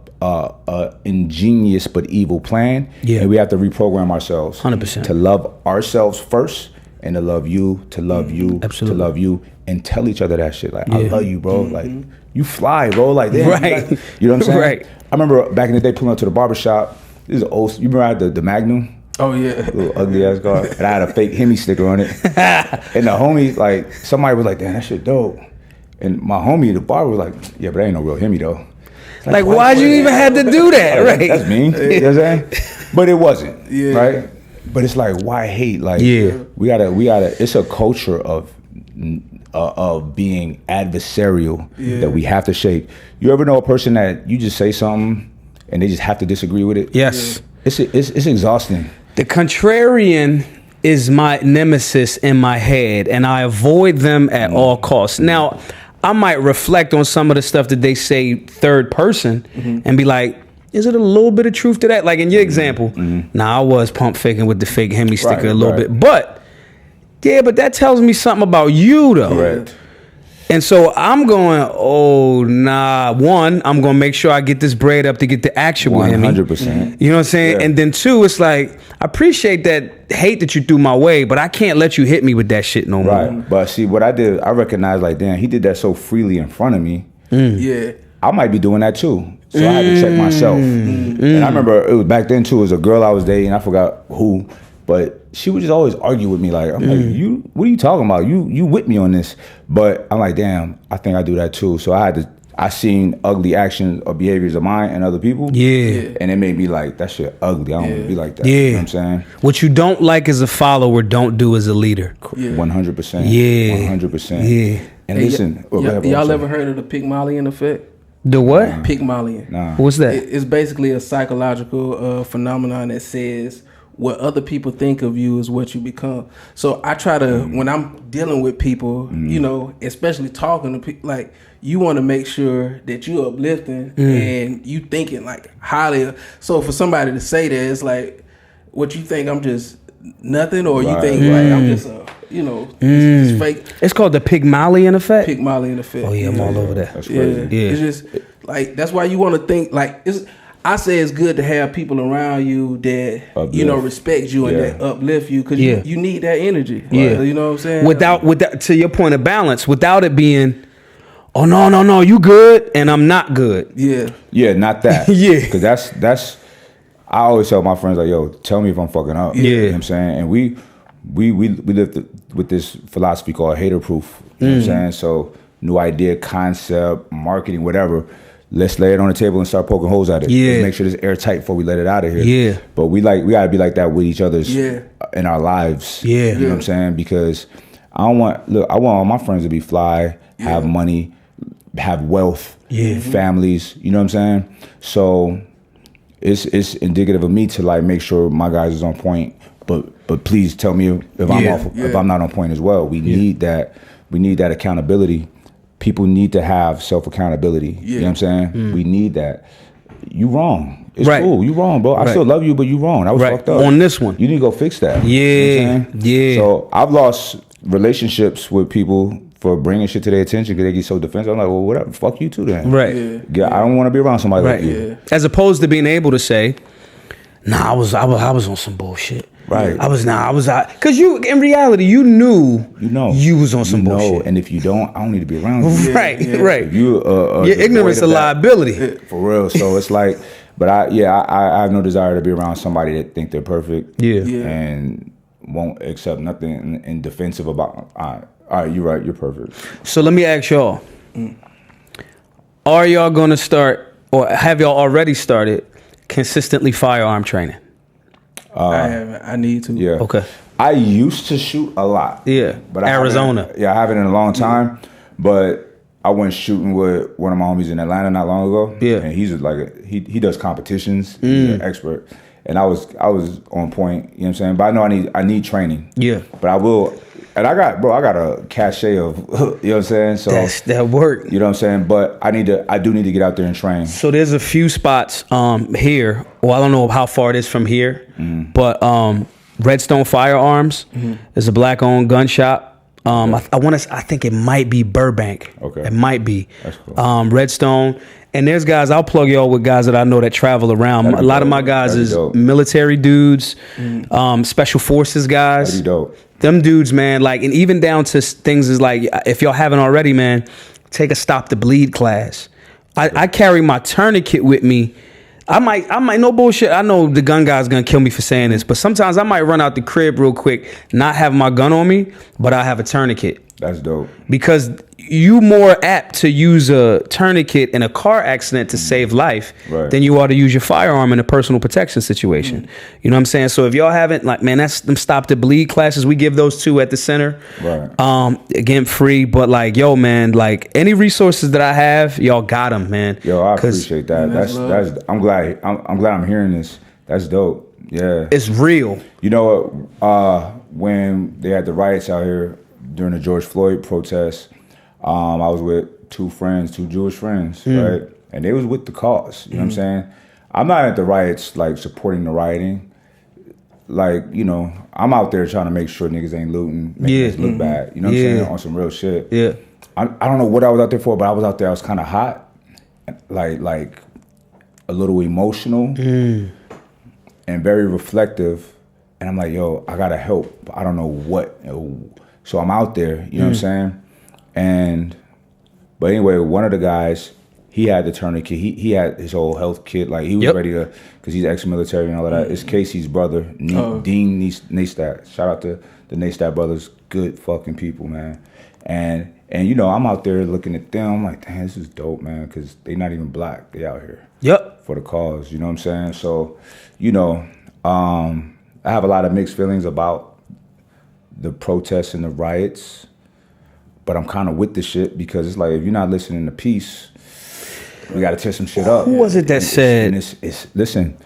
C: ingenious but evil plan. Yeah. And we have to reprogram ourselves
A: 100%.
C: To love ourselves first, and to love you, to love you,
A: Absolutely.
C: To love you, and tell each other that shit. Like, I love you, bro. Like, you fly, bro. Like, damn,
A: right.
C: You know what I'm saying?
A: Right.
C: I remember back in the day pulling up to the barbershop. This is old. You remember I had the Magnum?
D: Oh yeah,
C: little ugly ass car, and I had a fake Hemi sticker on it. And the homie, like, somebody was like, "Damn, that shit dope." And my homie, the barber, was like, "Yeah, but that ain't no real Hemi though."
A: Like why'd you even have to do that? Right?
C: That's mean. You know what I'm saying? But it wasn't. Yeah. Right. But it's like, why hate? Like, we gotta. It's a culture of being adversarial that we have to shake. You ever know a person that you just say something and they just have to disagree with it?
A: Yes.
C: It's exhausting.
A: The contrarian is my nemesis in my head, and I avoid them at all costs. Now, I might reflect on some of the stuff that they say third person and be like, is it a little bit of truth to that? Like in your example, I was pump faking with the fake Hemi sticker a little bit. But, but that tells me something about you, though.
C: Correct.
A: And so I'm going, oh, nah. One, I'm going to make sure I get this braid up to get the actual Hemi.
C: 100%.
A: You know what I'm saying? Yeah. And then two, it's like, I appreciate that hate that you threw my way, but I can't let you hit me with that shit no more.
C: Right. But see, what I did, I recognized, like, damn, he did that so freely in front of me.
D: Yeah.
C: I might be doing that too. So I had to check myself. And I remember it was back then too, it was a girl I was dating, I forgot who, but she would just always argue with me. Like, I'm like, what are you talking about? You with me on this. But I'm like, damn, I think I do that too. So I I seen ugly actions or behaviors of mine and other people.
A: Yeah.
C: And it made me like, that shit ugly. I don't want to be like that.
A: Yeah.
C: You know what I'm saying?
A: What you don't like as a follower, don't do as a leader.
C: 100%.
A: Yeah.
C: 100%.
A: Yeah.
C: And listen,
D: y'all ever heard of the Pygmalion effect?
A: The what?
D: Pygmalion.
C: Nah.
A: What's that?
D: It's basically a psychological phenomenon that says what other people think of you is what you become. So I try to, when I'm dealing with people, you know, especially talking to people, like, you want to make sure that you're uplifting and you thinking like highly. So for somebody to say that, it's like, what you think I'm just nothing, or you think like I'm just you know, it's fake.
A: It's called the Pygmalion effect.
D: Pygmalion effect.
A: Oh yeah, I'm all over that.
C: That's crazy.
A: Yeah.
D: It's just like, that's why you want to think like I say it's good to have people around you that
C: Uplift.
D: you know respect you and that uplift you, because you need that energy.
A: Yeah.
D: You know what I'm saying?
A: Without to your point of balance, without it being, oh no, you good and I'm not good.
C: Yeah, not that.
A: Yeah.
C: Because that's I always tell my friends like, yo, tell me if I'm fucking up.
A: Yeah.
C: You know what I'm saying? And we lived with this philosophy called hater proof. You know what I'm saying? So new idea, concept, marketing, whatever. Let's lay it on the table and start poking holes at it.
A: Yeah.
C: Let's make sure it's airtight before we let it out of here.
A: Yeah.
C: But we gotta be like that with each other's
D: Yeah.
C: in our lives.
A: Yeah.
C: You know what I'm saying? Because I want all my friends to be fly, have money, have wealth, families. You know what I'm saying? So it's indicative of me to like make sure my guys is on point. But please tell me if I'm off, if I'm not on point as well. We need that. We need that accountability. People need to have self accountability. You know what I'm saying? We need that. You wrong. It's cool. You wrong, bro. I still love you, but you wrong. That was fucked up.
A: On this one.
C: You need to go fix that.
A: Yeah.
C: You know what I'm saying?
A: Yeah.
C: So I've lost relationships with people for bringing shit to their attention because they get so defensive. I'm like, well, whatever. Fuck you too then.
A: Right.
C: Yeah. I don't want to be around somebody like you.
A: As opposed to being able to say, nah, I was on some bullshit.
C: Right.
A: I was because you, in reality, you knew you was on some bullshit.
C: And if you don't, I don't need to be around you.
A: Right.
C: If you
A: your ignorance is a liability.
C: For real. So it's like, but I have no desire to be around somebody that think they're perfect.
A: Yeah.
C: And won't accept nothing and defensive about. All right, you're right. You're perfect.
A: So let me ask y'all: are y'all going to start, or have y'all already started, consistently firearm training?
D: I haven't. I need to.
C: Yeah.
A: Okay.
C: I used to shoot a lot.
A: Yeah.
C: But
A: Arizona.
C: I haven't in a long time. But I went shooting with one of my homies in Atlanta not long ago.
A: Yeah.
C: And he's like he does competitions. He's an expert. And I was on point, you know what I'm saying? But I know I need training.
A: Yeah.
C: But I will, and I got a cachet of, you know what I'm saying? So
A: that work.
C: You know what I'm saying? But I do need to get out there and train.
A: So there's a few spots here. Well, I don't know how far it is from here, but Redstone Firearms is a black-owned gun shop. I think it might be Burbank. Okay. It might be.
C: That's cool.
A: Redstone. And there's guys, I'll plug y'all with guys that I know that travel around. A lot of my guys is military dudes, special forces guys.
C: That'd be dope.
A: Them dudes, man, like, and even down to things is like, if y'all haven't already, man, take a Stop the Bleed class. I carry my tourniquet with me. I might, no bullshit. I know the gun guy's gonna kill me for saying this, but sometimes I might run out the crib real quick, not have my gun on me, but I have a tourniquet.
C: That's dope. Because
A: you more apt to use a tourniquet in a car accident to save life than you are to use your firearm in a personal protection situation. You know what I'm saying? So if y'all haven't, like, man, that's them Stop the Bleed classes. We give those two at the center.
C: Right.
A: Again, free. But like, yo, man, like any resources that I have, y'all got them, man.
C: Yo, I appreciate that. That's I'm glad I'm hearing this. That's dope. Yeah.
A: It's real.
C: You know what? When they had the riots out here during the George Floyd protests, I was with two Jewish friends, right? And they was with the cause, you know what I'm saying? I'm not at the riots, like, supporting the rioting. Like, you know, I'm out there trying to make sure niggas ain't looting, making us look bad. You know what I'm saying? On some real shit.
A: Yeah.
C: I don't know what I was out there for, but I was out there, I was kind of hot, like a little emotional and very reflective. And I'm like, yo, I gotta help, but I don't know what. So I'm out there, you know what I'm saying? But anyway, one of the guys, he had the tourniquet. He had his whole health kit. Like, he was ready to, because he's ex-military and all of that. It's Casey's brother, Dean Neistat. Shout out to the Neistat brothers. Good fucking people, man. And And, you know, I'm out there looking at them. I'm like, damn, this is dope, man, because they not even black. They out here.
A: Yep.
C: For the cause, you know what I'm saying? So, you know, I have a lot of mixed feelings about the protests and the riots, but I'm kind of with the shit because it's like, if you're not listening to peace, we got to tear some shit up.
A: Who was it that said?
C: Listen,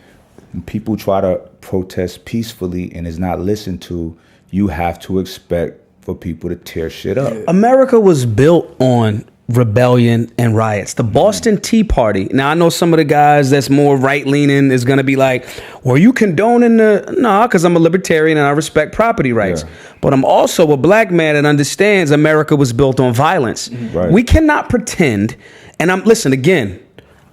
C: when people try to protest peacefully and is not listened to, you have to expect for people to tear shit up.
A: America was built on rebellion and riots. The Boston Tea Party. Now, I know some of the guys that's more right-leaning is going to be like, well, you condoning the... Nah, because I'm a libertarian and I respect property rights. Yeah. But I'm also a black man that understands America was built on violence.
C: Right.
A: We cannot pretend... And listen, again,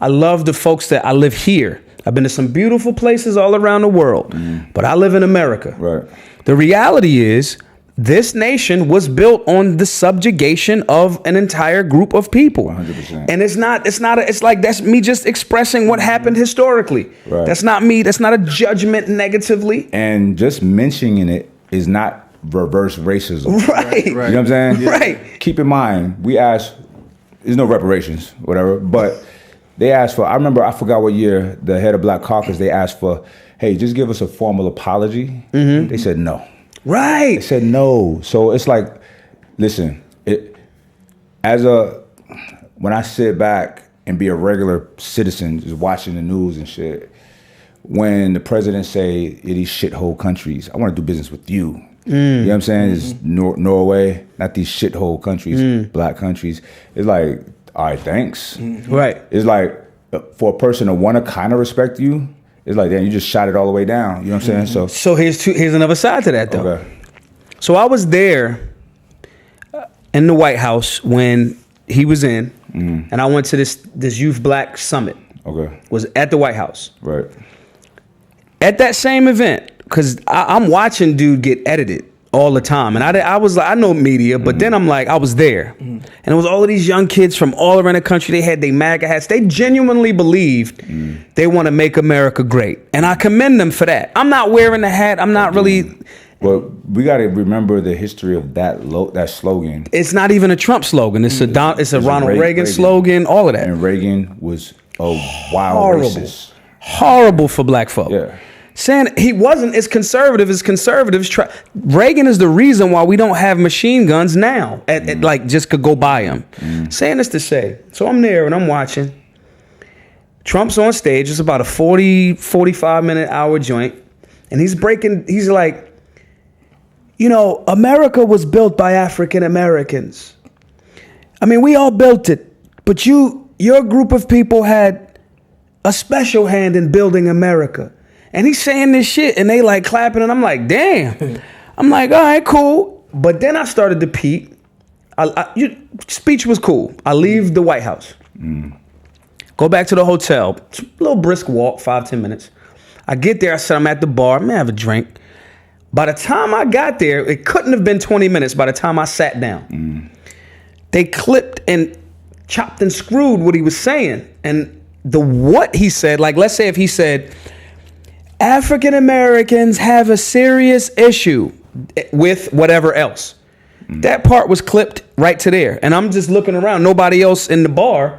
A: I love the folks that I live here. I've been to some beautiful places all around the world, but I live in America.
C: Right.
A: The reality is, this nation was built on the subjugation of an entire group of people.
C: 100%.
A: And it's like, that's me just expressing what happened historically.
C: Right.
A: That's not me. That's not a judgment negatively.
C: And just mentioning it is not reverse racism.
A: Right.
C: You know what I'm saying?
A: Yeah. Right.
C: Keep in mind, we asked, there's no reparations, whatever, but they asked for, I remember, I forgot what year, the head of Black Caucus, they asked for, hey, just give us a formal apology. They said no.
A: Right.
C: They said no. So it's like, listen, when I sit back and be a regular citizen, just watching the news and shit, when the president say these shithole countries, I want to do business with you. You know what I'm saying? It's Norway, not these shithole countries, black countries. It's like, all right, thanks.
A: Right.
C: It's like, for a person to want to kind of respect you, it's like, damn, you just shot it all the way down. You know what I'm saying?
A: So here's another side to that, though.
C: Okay.
A: So I was there in the White House when he was in, and I went to this Youth Black Summit.
C: Okay.
A: Was at the White House.
C: Right.
A: At that same event, because I'm watching dude get edited all the time, and I was like, I know media, but then I'm like, I was there, and it was all of these young kids from all around the country. They had their MAGA hats. They genuinely believed they want to make America great, and I commend them for that. I'm not wearing the hat. I'm not really.
C: Well, we got to remember the history of that slogan.
A: It's not even a Trump slogan. It's a Ronald Reagan slogan. All of that.
C: And Reagan was a wild racist.
A: Horrible for black folk.
C: Yeah.
A: Saying he wasn't as conservative as conservatives try. Reagan is the reason why we don't have machine guns now. Like just could go buy them. Saying this to say, so I'm there and I'm watching. Trump's on stage. It's about a 45 minute hour joint. And he's like, you know, America was built by African Americans. I mean, we all built it, but your group of people had a special hand in building America. And he's saying this shit, and they like clapping, and I'm like, damn. I'm like, all right, cool. But then I started to peep. Speech was cool. I leave the White House. Go back to the hotel. A little brisk walk, 5-10 minutes. I get there. I said, I'm at the bar. I'm going to have a drink. By the time I got there, it couldn't have been 20 minutes by the time I sat down. They clipped and chopped and screwed what he was saying. And what he said, like, let's say if he said, African Americans have a serious issue with whatever else. That part was clipped right to there. And I'm just looking around. Nobody else in the bar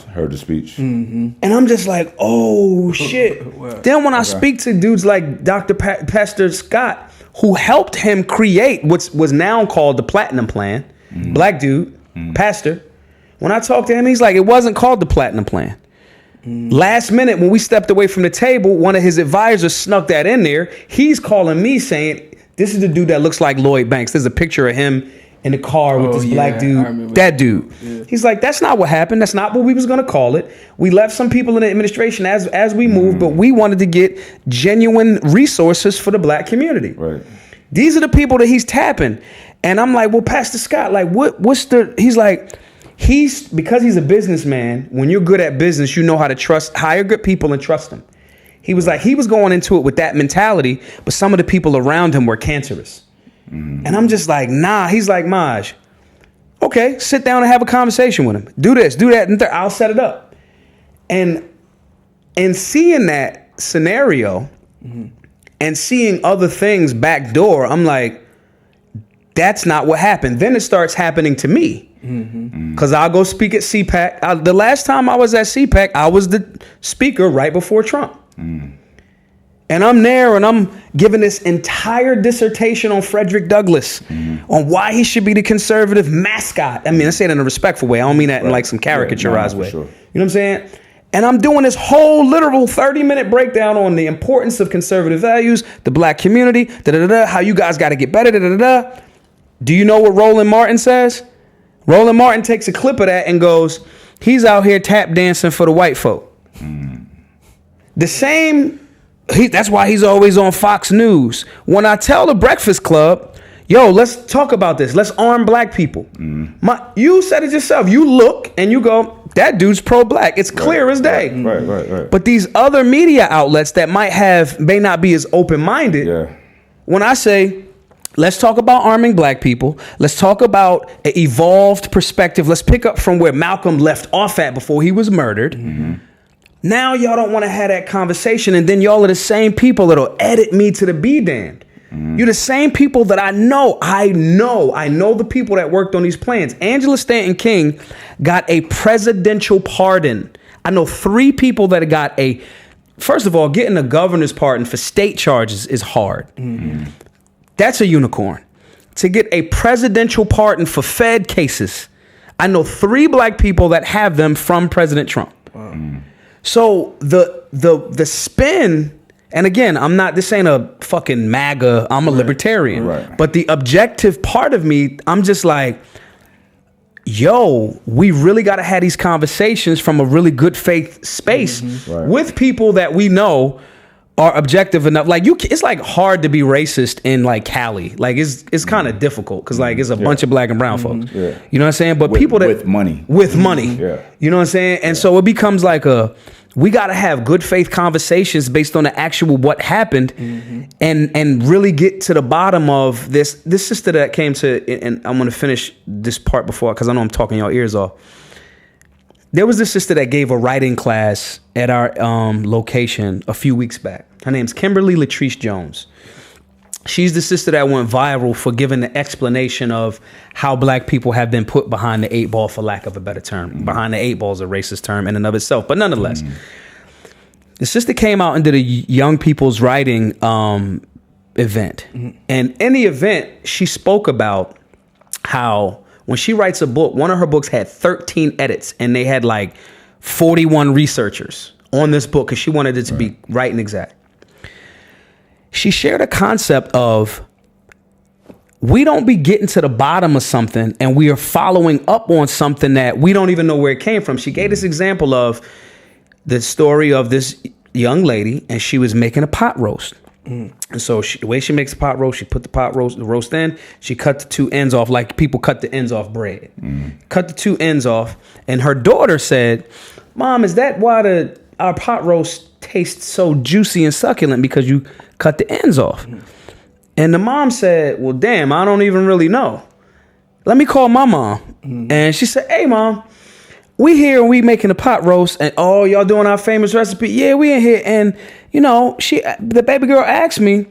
C: heard the speech.
A: And I'm just like, oh, shit. Wow. Then when I speak to dudes like Dr. Pastor Scott, who helped him create what was now called the Platinum Plan, black dude, pastor. When I talked to him, he's like, it wasn't called the Platinum Plan. Last minute, when we stepped away from the table, one of his advisors snuck that in there. He's calling me saying, this is the dude that looks like Lloyd Banks. There's a picture of him in the car with this black dude. That dude. Yeah. He's like, that's not what happened. That's not what we was going to call it. We left some people in the administration as we moved, but we wanted to get genuine resources for the black community.
C: Right.
A: These are the people that he's tapping. And I'm like, well, Pastor Scott, like, he's like, because he's a businessman, when you're good at business, you know how to hire good people and trust them. He was like, he was going into it with that mentality, but some of the people around him were cancerous. And I'm just like, nah. He's like, Maj, okay, sit down and have a conversation with him. Do this, do that, and I'll set it up. And seeing that scenario and seeing other things backdoor, I'm like, That's not what happened. Then it starts happening to me. Because I'll go speak at CPAC. The last time I was at CPAC, I was the speaker right before Trump. And I'm there and I'm giving this entire dissertation on Frederick Douglass, on why he should be the conservative mascot. I mean, I say it in a respectful way. I don't mean that in like some caricaturized way. Sure. You know what I'm saying? And I'm doing this whole literal 30-minute breakdown on the importance of conservative values, the black community, how you guys got to get better, Do you know what Roland Martin says? Roland Martin takes a clip of that and goes, he's out here tap dancing for the white folk. The same, that's why he's always on Fox News. When I tell the Breakfast Club, yo, let's talk about this. Let's arm black people. You said it yourself. You look and you go, that dude's pro-black. It's clear as day.
C: Right.
A: But these other media outlets that may not be as open-minded, when I say, let's talk about arming black people. Let's talk about an evolved perspective. Let's pick up from where Malcolm left off at before he was murdered. Now y'all don't want to have that conversation. And then y'all are the same people that'll edit me to the be damned. You're the same people that I know the people that worked on these plans. Angela Stanton King got a presidential pardon. I know 3 people that got first of all, getting a governor's pardon for state charges is hard. That's a unicorn. To get a presidential pardon for Fed cases, I know 3 black people that have them from President Trump. So the spin, and again, this ain't a fucking MAGA, I'm a libertarian. But the objective part of me, I'm just like, yo, we really got to have these conversations from a really good faith space with people that we know are objective enough. Like it's like hard to be racist in like Cali. Like it's kind of difficult because like it's a bunch of black and brown folks. You know what I'm saying? But people that with money. You know what I'm saying? And so it becomes like we got to have good faith conversations based on the actual what happened, and really get to the bottom of this. This sister that came to, and I'm gonna finish this part before because I know I'm talking your ears off. There was this sister that gave a writing class at our location a few weeks back. Her name's Kimberly Latrice Jones. She's the sister that went viral for giving the explanation of how black people have been put behind the 8 ball, for lack of a better term. Behind the 8 ball is a racist term in and of itself. But nonetheless, the sister came out and did a young people's writing event. And in the event, she spoke about how when she writes a book, one of her books had 13 edits and they had like 41 researchers on this book because she wanted it to be right and exact. She shared a concept of we don't be getting to the bottom of something and we are following up on something that we don't even know where it came from. She gave this example of the story of this young lady and she was making a pot roast. And so the way she makes a pot roast, she put the roast in, she cut the 2 ends off like people cut the ends off bread. Cut the 2 ends off. And her daughter said, Mom, is that why our pot roast tastes so juicy and succulent? Because you cut the ends off. And the mom said, well, damn, I don't even really know. Let me call my mom. And she said, hey, Mom, we here and we making a pot roast and y'all doing our famous recipe. Yeah, we in here. And the baby girl asked me,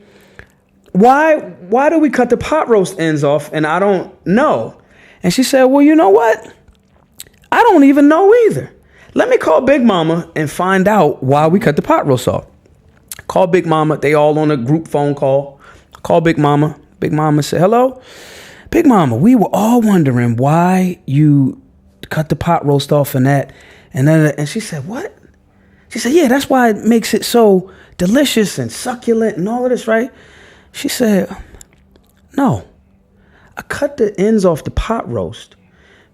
A: why do we cut the pot roast ends off? And I don't know. And she said, well, you know what? I don't even know either. Let me call Big Mama and find out why we cut the pot roast off. Call Big Mama. They all on a group phone call. Call Big Mama. Big Mama said, hello? Big Mama, we were all wondering why you cut the pot roast off and that. And she said, what? She said, yeah, that's why it makes it so delicious and succulent and all of this, right? She said, no, I cut the ends off the pot roast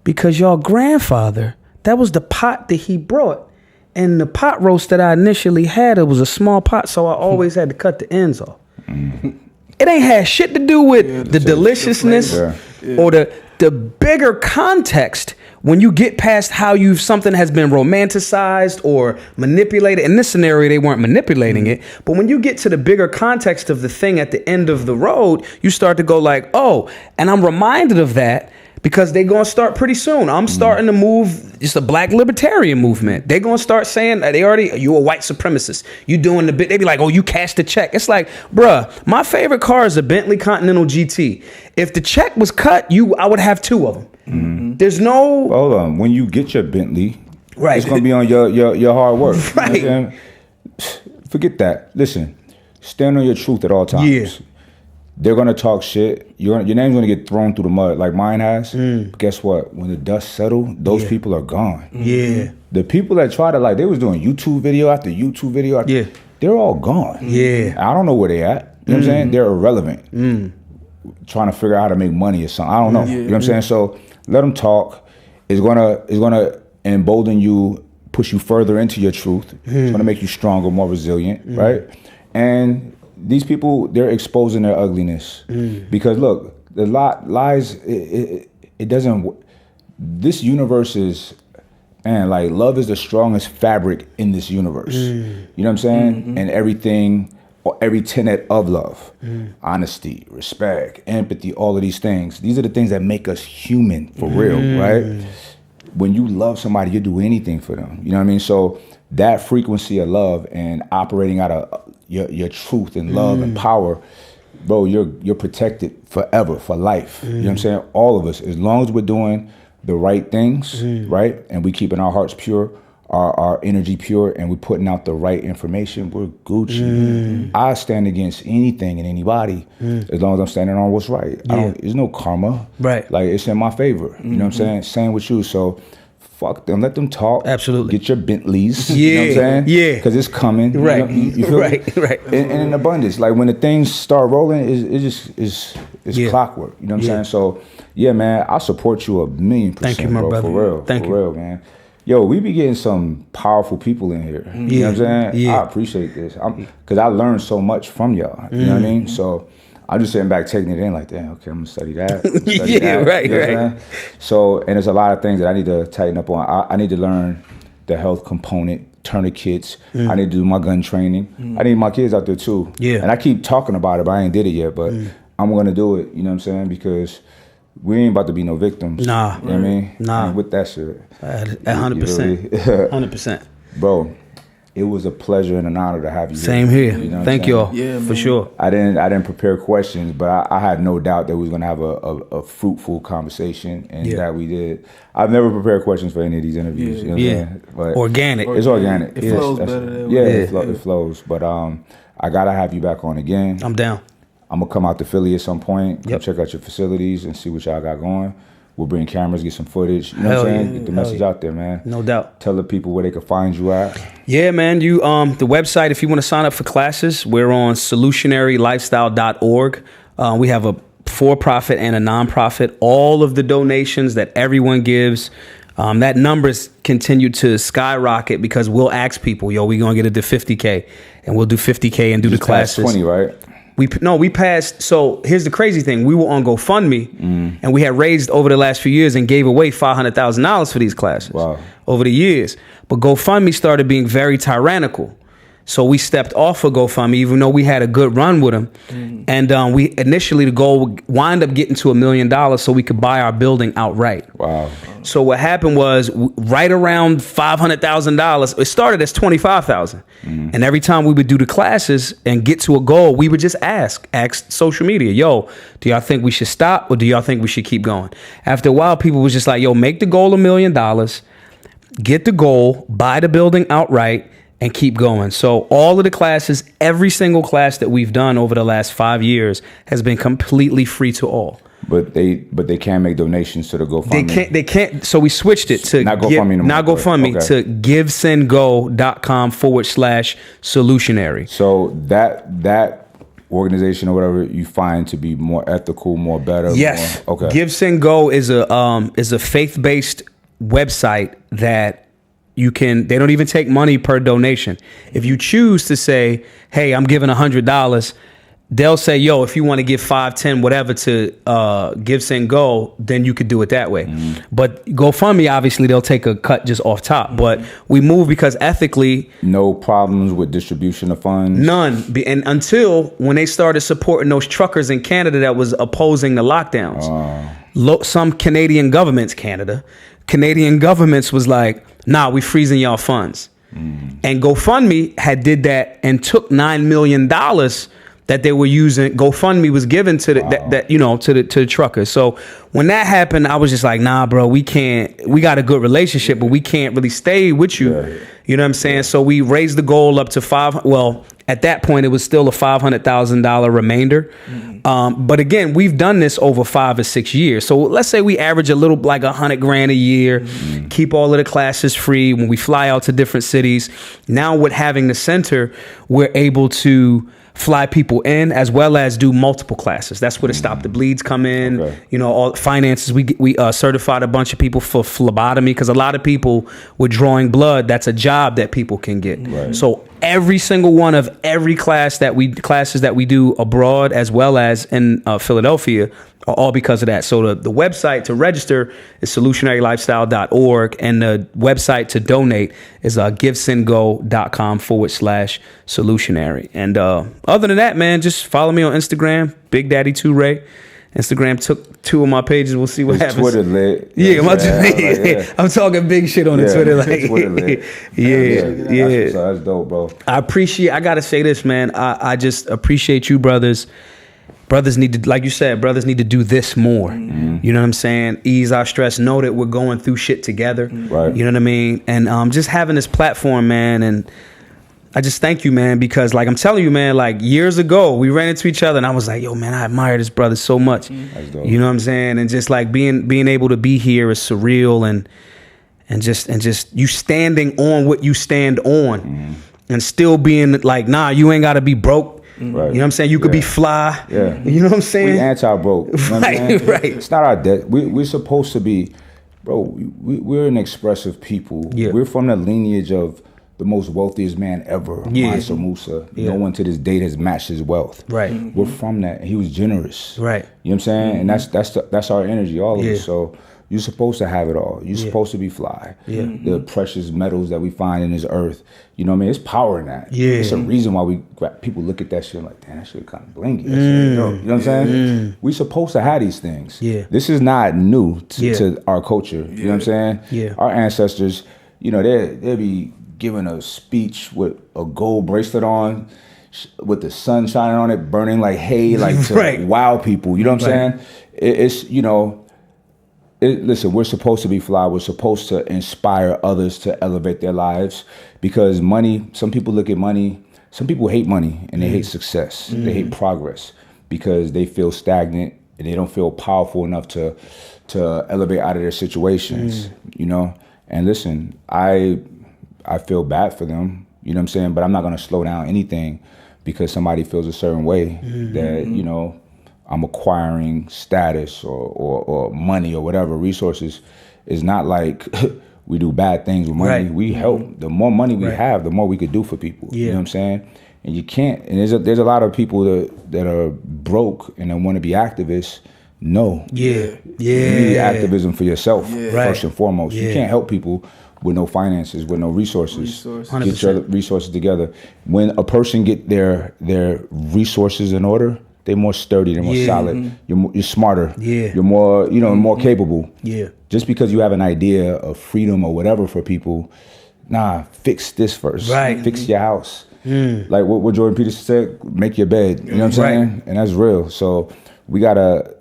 A: because your grandfather, that was the pot that he brought. And the pot roast that I initially had, it was a small pot, so I always had to cut the ends off. It ain't had shit to do with the deliciousness or the bigger context. When you get past how something has been romanticized or manipulated, in this scenario, they weren't manipulating it. But when you get to the bigger context of the thing at the end of the road, you start to go like, oh, and I'm reminded of that Because they're going to start pretty soon. I'm starting to move. It's a black libertarian movement. They're going to start saying that you a white supremacist. You doing the bit. They be like, oh, you cashed the check. It's like, bruh, my favorite car is a Bentley Continental GT. If the check was cut, I would have 2 of them. Mm-hmm. There's no.
C: Hold on. When you get your Bentley,
A: right,
C: it's going to be on your hard work.
A: Right.
C: You know what I'm saying? Forget that. Listen, stand on your truth at all times.
A: Yeah.
C: They're gonna talk shit. Your name's gonna get thrown through the mud like mine has. But guess what? When the dust settles, those people are gone.
A: Yeah.
C: The people that try to they was doing YouTube video after YouTube video after, they're all gone.
A: Yeah.
C: I don't know where they at. You know what I'm saying? They're irrelevant. Trying to figure out how to make money or something. I don't know. You know what I'm saying? So let them talk. It's gonna embolden you, push you further into your truth. It's gonna make you stronger, more resilient, right? And these people, they're exposing their ugliness because look, the lies. It doesn't. This universe is, man. Like love is the strongest fabric in this universe. You know what I'm saying? And everything, or every tenet of love, honesty, respect, empathy, all of these things. These are the things that make us human for real, right? When you love somebody, you do anything for them. You know what I mean? So that frequency of love and operating out of your truth and love and power, bro, you're protected forever, for life. You know what I'm saying? All of us, as long as we're doing the right things, right? And we keeping our hearts pure, our energy pure, and we're putting out the right information, we're Gucci. I stand against anything and anybody as long as I'm standing on what's right. There's no karma.
A: Right.
C: Like it's in my favor. You know what I'm saying? Same with you. So fuck them. Let them talk.
A: Absolutely.
C: Get your Bentleys.
A: Yeah.
C: You know what I'm saying?
A: Yeah.
C: Because it's coming.
A: Right.
C: You feel me?
A: Right.
C: And in abundance. Like when the things start rolling, it's clockwork. You know what I'm saying? So yeah, man, I support you 1,000,000%.
A: Thank you, my
C: bro,
A: brother.
C: For real.
A: Thank you.
C: For real, man. Yo, we be getting some powerful people in here. You know what I'm saying?
A: Yeah.
C: I appreciate this. Because I learned so much from y'all. You know what I mean? So I'm just sitting back taking it in like, damn, okay, I'm gonna study that. Study that.
A: Right,
C: You know what I'm
A: right.
C: saying? So, and there's a lot of things that I need to tighten up on. I need to learn the health component, tourniquets. I need to do my gun training. I need my kids out there too.
A: Yeah.
C: And I keep talking about it, but I ain't did it yet. But I'm gonna do it, you know what I'm saying? Because we ain't about to be no victims.
A: Nah.
C: You know what I mean?
A: Nah.
C: I ain't with that shit.
A: 100%. 100%.
C: Bro, it was a pleasure and an honor to have you
A: Same here.
C: You know what
A: Thank
C: I'm saying?
A: y'all.
D: Yeah,
A: for
D: man.
A: sure.
C: I didn't prepare questions, but I had no doubt that we was gonna have a fruitful conversation, and that we did. I've never prepared questions for any of these interviews. You know what I'm saying? But
A: Organic.
C: it's organic.
D: It
C: Yes,
D: flows
C: that's-
D: better that
C: Yeah,
D: way.
C: it flows. But I gotta have you back on again.
A: I'm down.
C: I'm gonna come out to Philly at some point. Come
A: Yep.
C: check out your facilities and see what y'all got going. We'll bring cameras, get some footage. You know
A: Hell
C: what I'm saying?
A: yeah.
C: Get the
A: Hell
C: message
A: yeah.
C: out there, man.
A: No doubt.
C: Tell the people where they can find you at.
A: Yeah, man. You the website, if you want to sign up for classes, we're on solutionarylifestyle.org. We have a for-profit and a non-profit. All of the donations that everyone gives, that numbers continue to skyrocket because we'll ask people, yo, we gonna get it to 50K, and we'll do 50K and do the
C: Just past
A: classes.
C: 20, right?
A: We passed. So here's the crazy thing: we were on GoFundMe, and we had raised over the last few years and gave away $500,000 for these classes.
C: Wow.
A: Over the years. But GoFundMe started being very tyrannical, so we stepped off of GoFundMe, even though we had a good run with them. And we initially the goal would wind up getting to $1 million so we could buy our building outright.
C: Wow.
A: So what happened was right around $500,000. It started as $25,000, and every time we would do the classes and get to a goal, we would just ask social media, "Yo, do y'all think we should stop or do y'all think we should keep going?" After a while, people was just like, "Yo, make the goal $1 million, get the goal, buy the building outright, and keep going." So all of the classes, every single class that we've done over the last 5 years has been completely free to all.
C: But they can't make donations to the GoFundMe.
A: They can't. So we switched it to
C: Not GoFundMe no more,
A: not GoFundMe
C: okay.
A: to givesendgo.com/solutionary.
C: So that organization or whatever you find to be more ethical, more better.
A: Yes.
C: More, okay.
A: Give Send Go is a faith-based website that you can. They don't even take money per donation. If you choose to say, "Hey, I'm giving $100," they'll say, yo, if you want to give 5, 10, whatever to Give, Send, Go, then you could do it that way. But GoFundMe, obviously, they'll take a cut just off top. But we move because ethically,
C: no problems with distribution of funds.
A: none. And until when they started supporting those truckers in Canada that was opposing the lockdowns. Some Canadian governments was like, nah, we freezing y'all funds. And GoFundMe had did that and took $9 million that they were using. GoFundMe was given to the to the truckers. So when that happened, I was just like, nah, bro, we can't. We got a good relationship, but we can't really stay with you. You know what I'm saying? So we raised the goal up to at that point, it was still a $500,000 remainder. But again, we've done this over 5 or 6 years. So let's say we average a little like $100,000 a year, keep all of the classes free when we fly out to different cities. Now with having the center, we're able to fly people in as well as do multiple classes. That's where the Stop the Bleeds come in. All finances. We certified a bunch of people for phlebotomy because a lot of people with drawing blood, that's a job that people can get. So every single one of every classes that we do abroad as well as in Philadelphia are all because of that. So the website to register is solutionarylifestyle.org, and the website to donate is givesendgo.com/solutionary. And other than that, man, just follow me on Instagram, Big Daddy Toure. Instagram took 2 of my pages. We'll see what happens.
C: Twitter lit.
A: I'm talking big shit on the Twitter. Like,
C: Twitter lit. That's dope, bro.
A: I gotta say this, man. I just appreciate you, brothers. Brothers need to, like you said, need to do this more. You know what I'm saying? Ease our stress. Know that we're going through shit together.
C: Right.
A: You know what I mean? And just having this platform, man, and I just thank you, man, because like I'm telling you, man, like years ago we ran into each other and I was like, yo, man, I admire this brother so much.
C: That's dope.
A: You know what I'm saying? And just like being able to be here is surreal, and just you standing on what you stand on and still being like, nah, you ain't gotta be broke.
C: Right.
A: You know what I'm saying? You could be fly.
C: Yeah.
A: You know what I'm saying?
C: We anti-broke. You know
A: Right.
C: It's not our debt. We're supposed to be, bro, we're an expressive people.
A: Yeah.
C: We're from the lineage of the most wealthiest man ever, Mansa Musa. No one to this date has matched his wealth.
A: Right.
C: We're from that. He was generous.
A: Right.
C: You know what I'm saying? And that's our energy, all of it. So you're supposed to have it all. You're supposed to be fly. The precious metals that we find in this earth. You know what I mean? It's power in that. It's a reason why people look at that shit like, damn, that shit kind of blingy. You know what I'm saying? We supposed to have these things. This is not new to our culture. You know what I'm saying? Our ancestors, you know, they'll be giving a speech with a gold bracelet on, with the sun shining on it, burning like hay, like to wow people. You know what I'm saying? It's, you know, listen, we're supposed to be fly. We're supposed to inspire others to elevate their lives, because money, some people look at money, some people hate money and they hate success. They hate progress because they feel stagnant and they don't feel powerful enough to elevate out of their situations, you know? And listen, I feel bad for them, you know what I'm saying? But I'm not gonna slow down anything because somebody feels a certain way that, you know, I'm acquiring status or money or whatever, resources. Is not like we do bad things with money. We help. The more money we have, the more we could do for people. You know what I'm saying? And you can't, and there's a lot of people that are broke and that want to be activists. No. You need activism for yourself, first and foremost. You can't help people with no finances, with no resources.
A: 100%.
C: Get your resources together. When a person get their resources in order, they're more sturdy, they're more solid. You're smarter. You're more, you know, more capable. Just because you have an idea of freedom or whatever for people, nah, fix this first. Fix your house. Like what Jordan Peterson said, make your bed. You know what I'm saying? And that's real. So we gotta,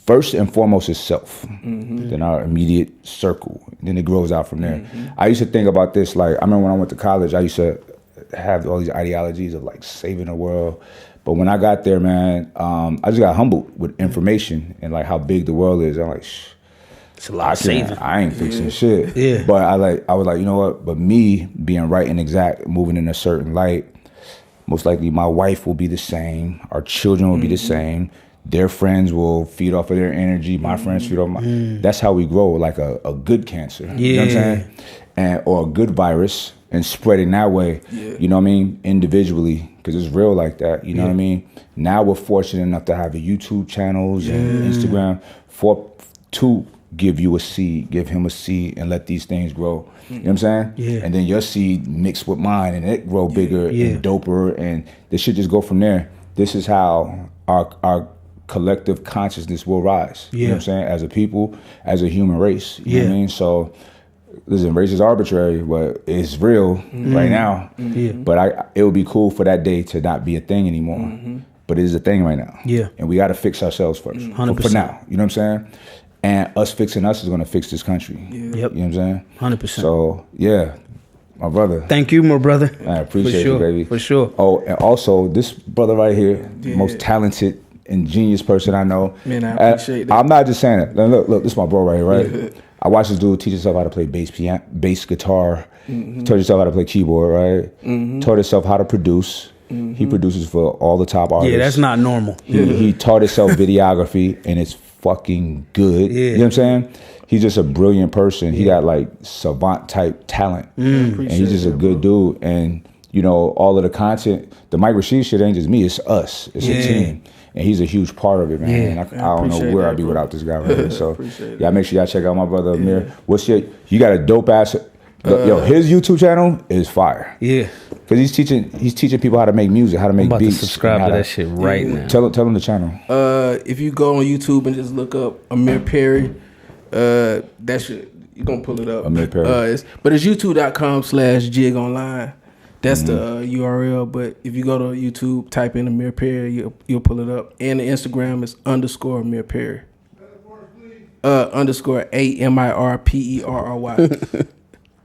C: first and foremost is self, then our immediate circle, then it grows out from there. I used to think about this, like, I remember when I went to college, I used to have all these ideologies of like saving the world. But when I got there, man, I just got humbled with information and like how big the world is. I'm like,
A: it's a lot of saving.
C: I ain't fixing shit. But I was like, you know what? But me being right and exact, moving in a certain light, most likely my wife will be the same. Our children will be the same. Their friends will feed off of their energy. My friends feed off my. That's how we grow, like a good cancer. You know what I'm saying? Or a good virus. and spreading that way.
D: Yeah.
C: You know what I mean? Individually, because it's real like that. You know what I mean? Now we're fortunate enough to have a YouTube channels and Instagram to give you a seed, give him a seed, and let these things grow. You know what I'm saying?
A: Yeah.
C: And then your seed mixed with mine, and it grow bigger and doper, and this should just go from there. This is how our collective consciousness will rise. You know what I'm saying? As a people, as a human race. You know what I mean? So, listen, race is arbitrary, but it's real right now. But it would be cool for that day to not be a thing anymore. But it is a thing right now.
A: Yeah.
C: And we got to fix ourselves first.
A: 100%.
C: For now. You know what I'm saying? And us fixing us is going to fix this country.
A: Yep.
C: You know what I'm saying?
A: 100%.
C: So, yeah, my brother.
A: Thank you, my brother.
C: I appreciate
A: you,
C: baby.
A: For sure.
C: Oh, and also, this brother right here, most talented and genius person I know.
D: Man, I appreciate that.
C: I'm not just saying it. Look, this is my bro right here, right? I watched this dude teach himself how to play bass guitar, taught himself how to play keyboard, right? Taught himself how to produce. He produces for all the top artists.
A: Yeah, that's not normal.
C: He taught himself videography, and it's fucking good.
A: Yeah.
C: You know what I'm saying? He's just a brilliant person. He got like savant type talent, and he's just a good dude. And you know, all of the content, the Mike Rashid shit ain't just me. It's us. It's a team. And he's a huge part of it, man. I don't know where I'd be without this guy right here. So, y'all make sure y'all check out my brother Amir. What's you got a dope ass. Yo, his YouTube channel is fire.
A: Yeah.
C: Cause he's teaching people how to make music, how to make
A: I'm about
C: beats.
A: to subscribe to that shit right now.
C: Tell him the channel.
D: If you go on YouTube and just look up Amir Perry, that shit, you're gonna pull it up.
C: Amir Perry.
D: But it's youtube.com/jig online. That's the URL. But if you go to YouTube, type in Amir Perry, you'll pull it up. And the Instagram is _Amir Perry. _AMIRPERRY.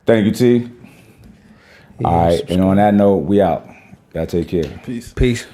C: Thank you, T. All right, and on that note, we out. Y'all take care.
D: Peace.
A: Peace.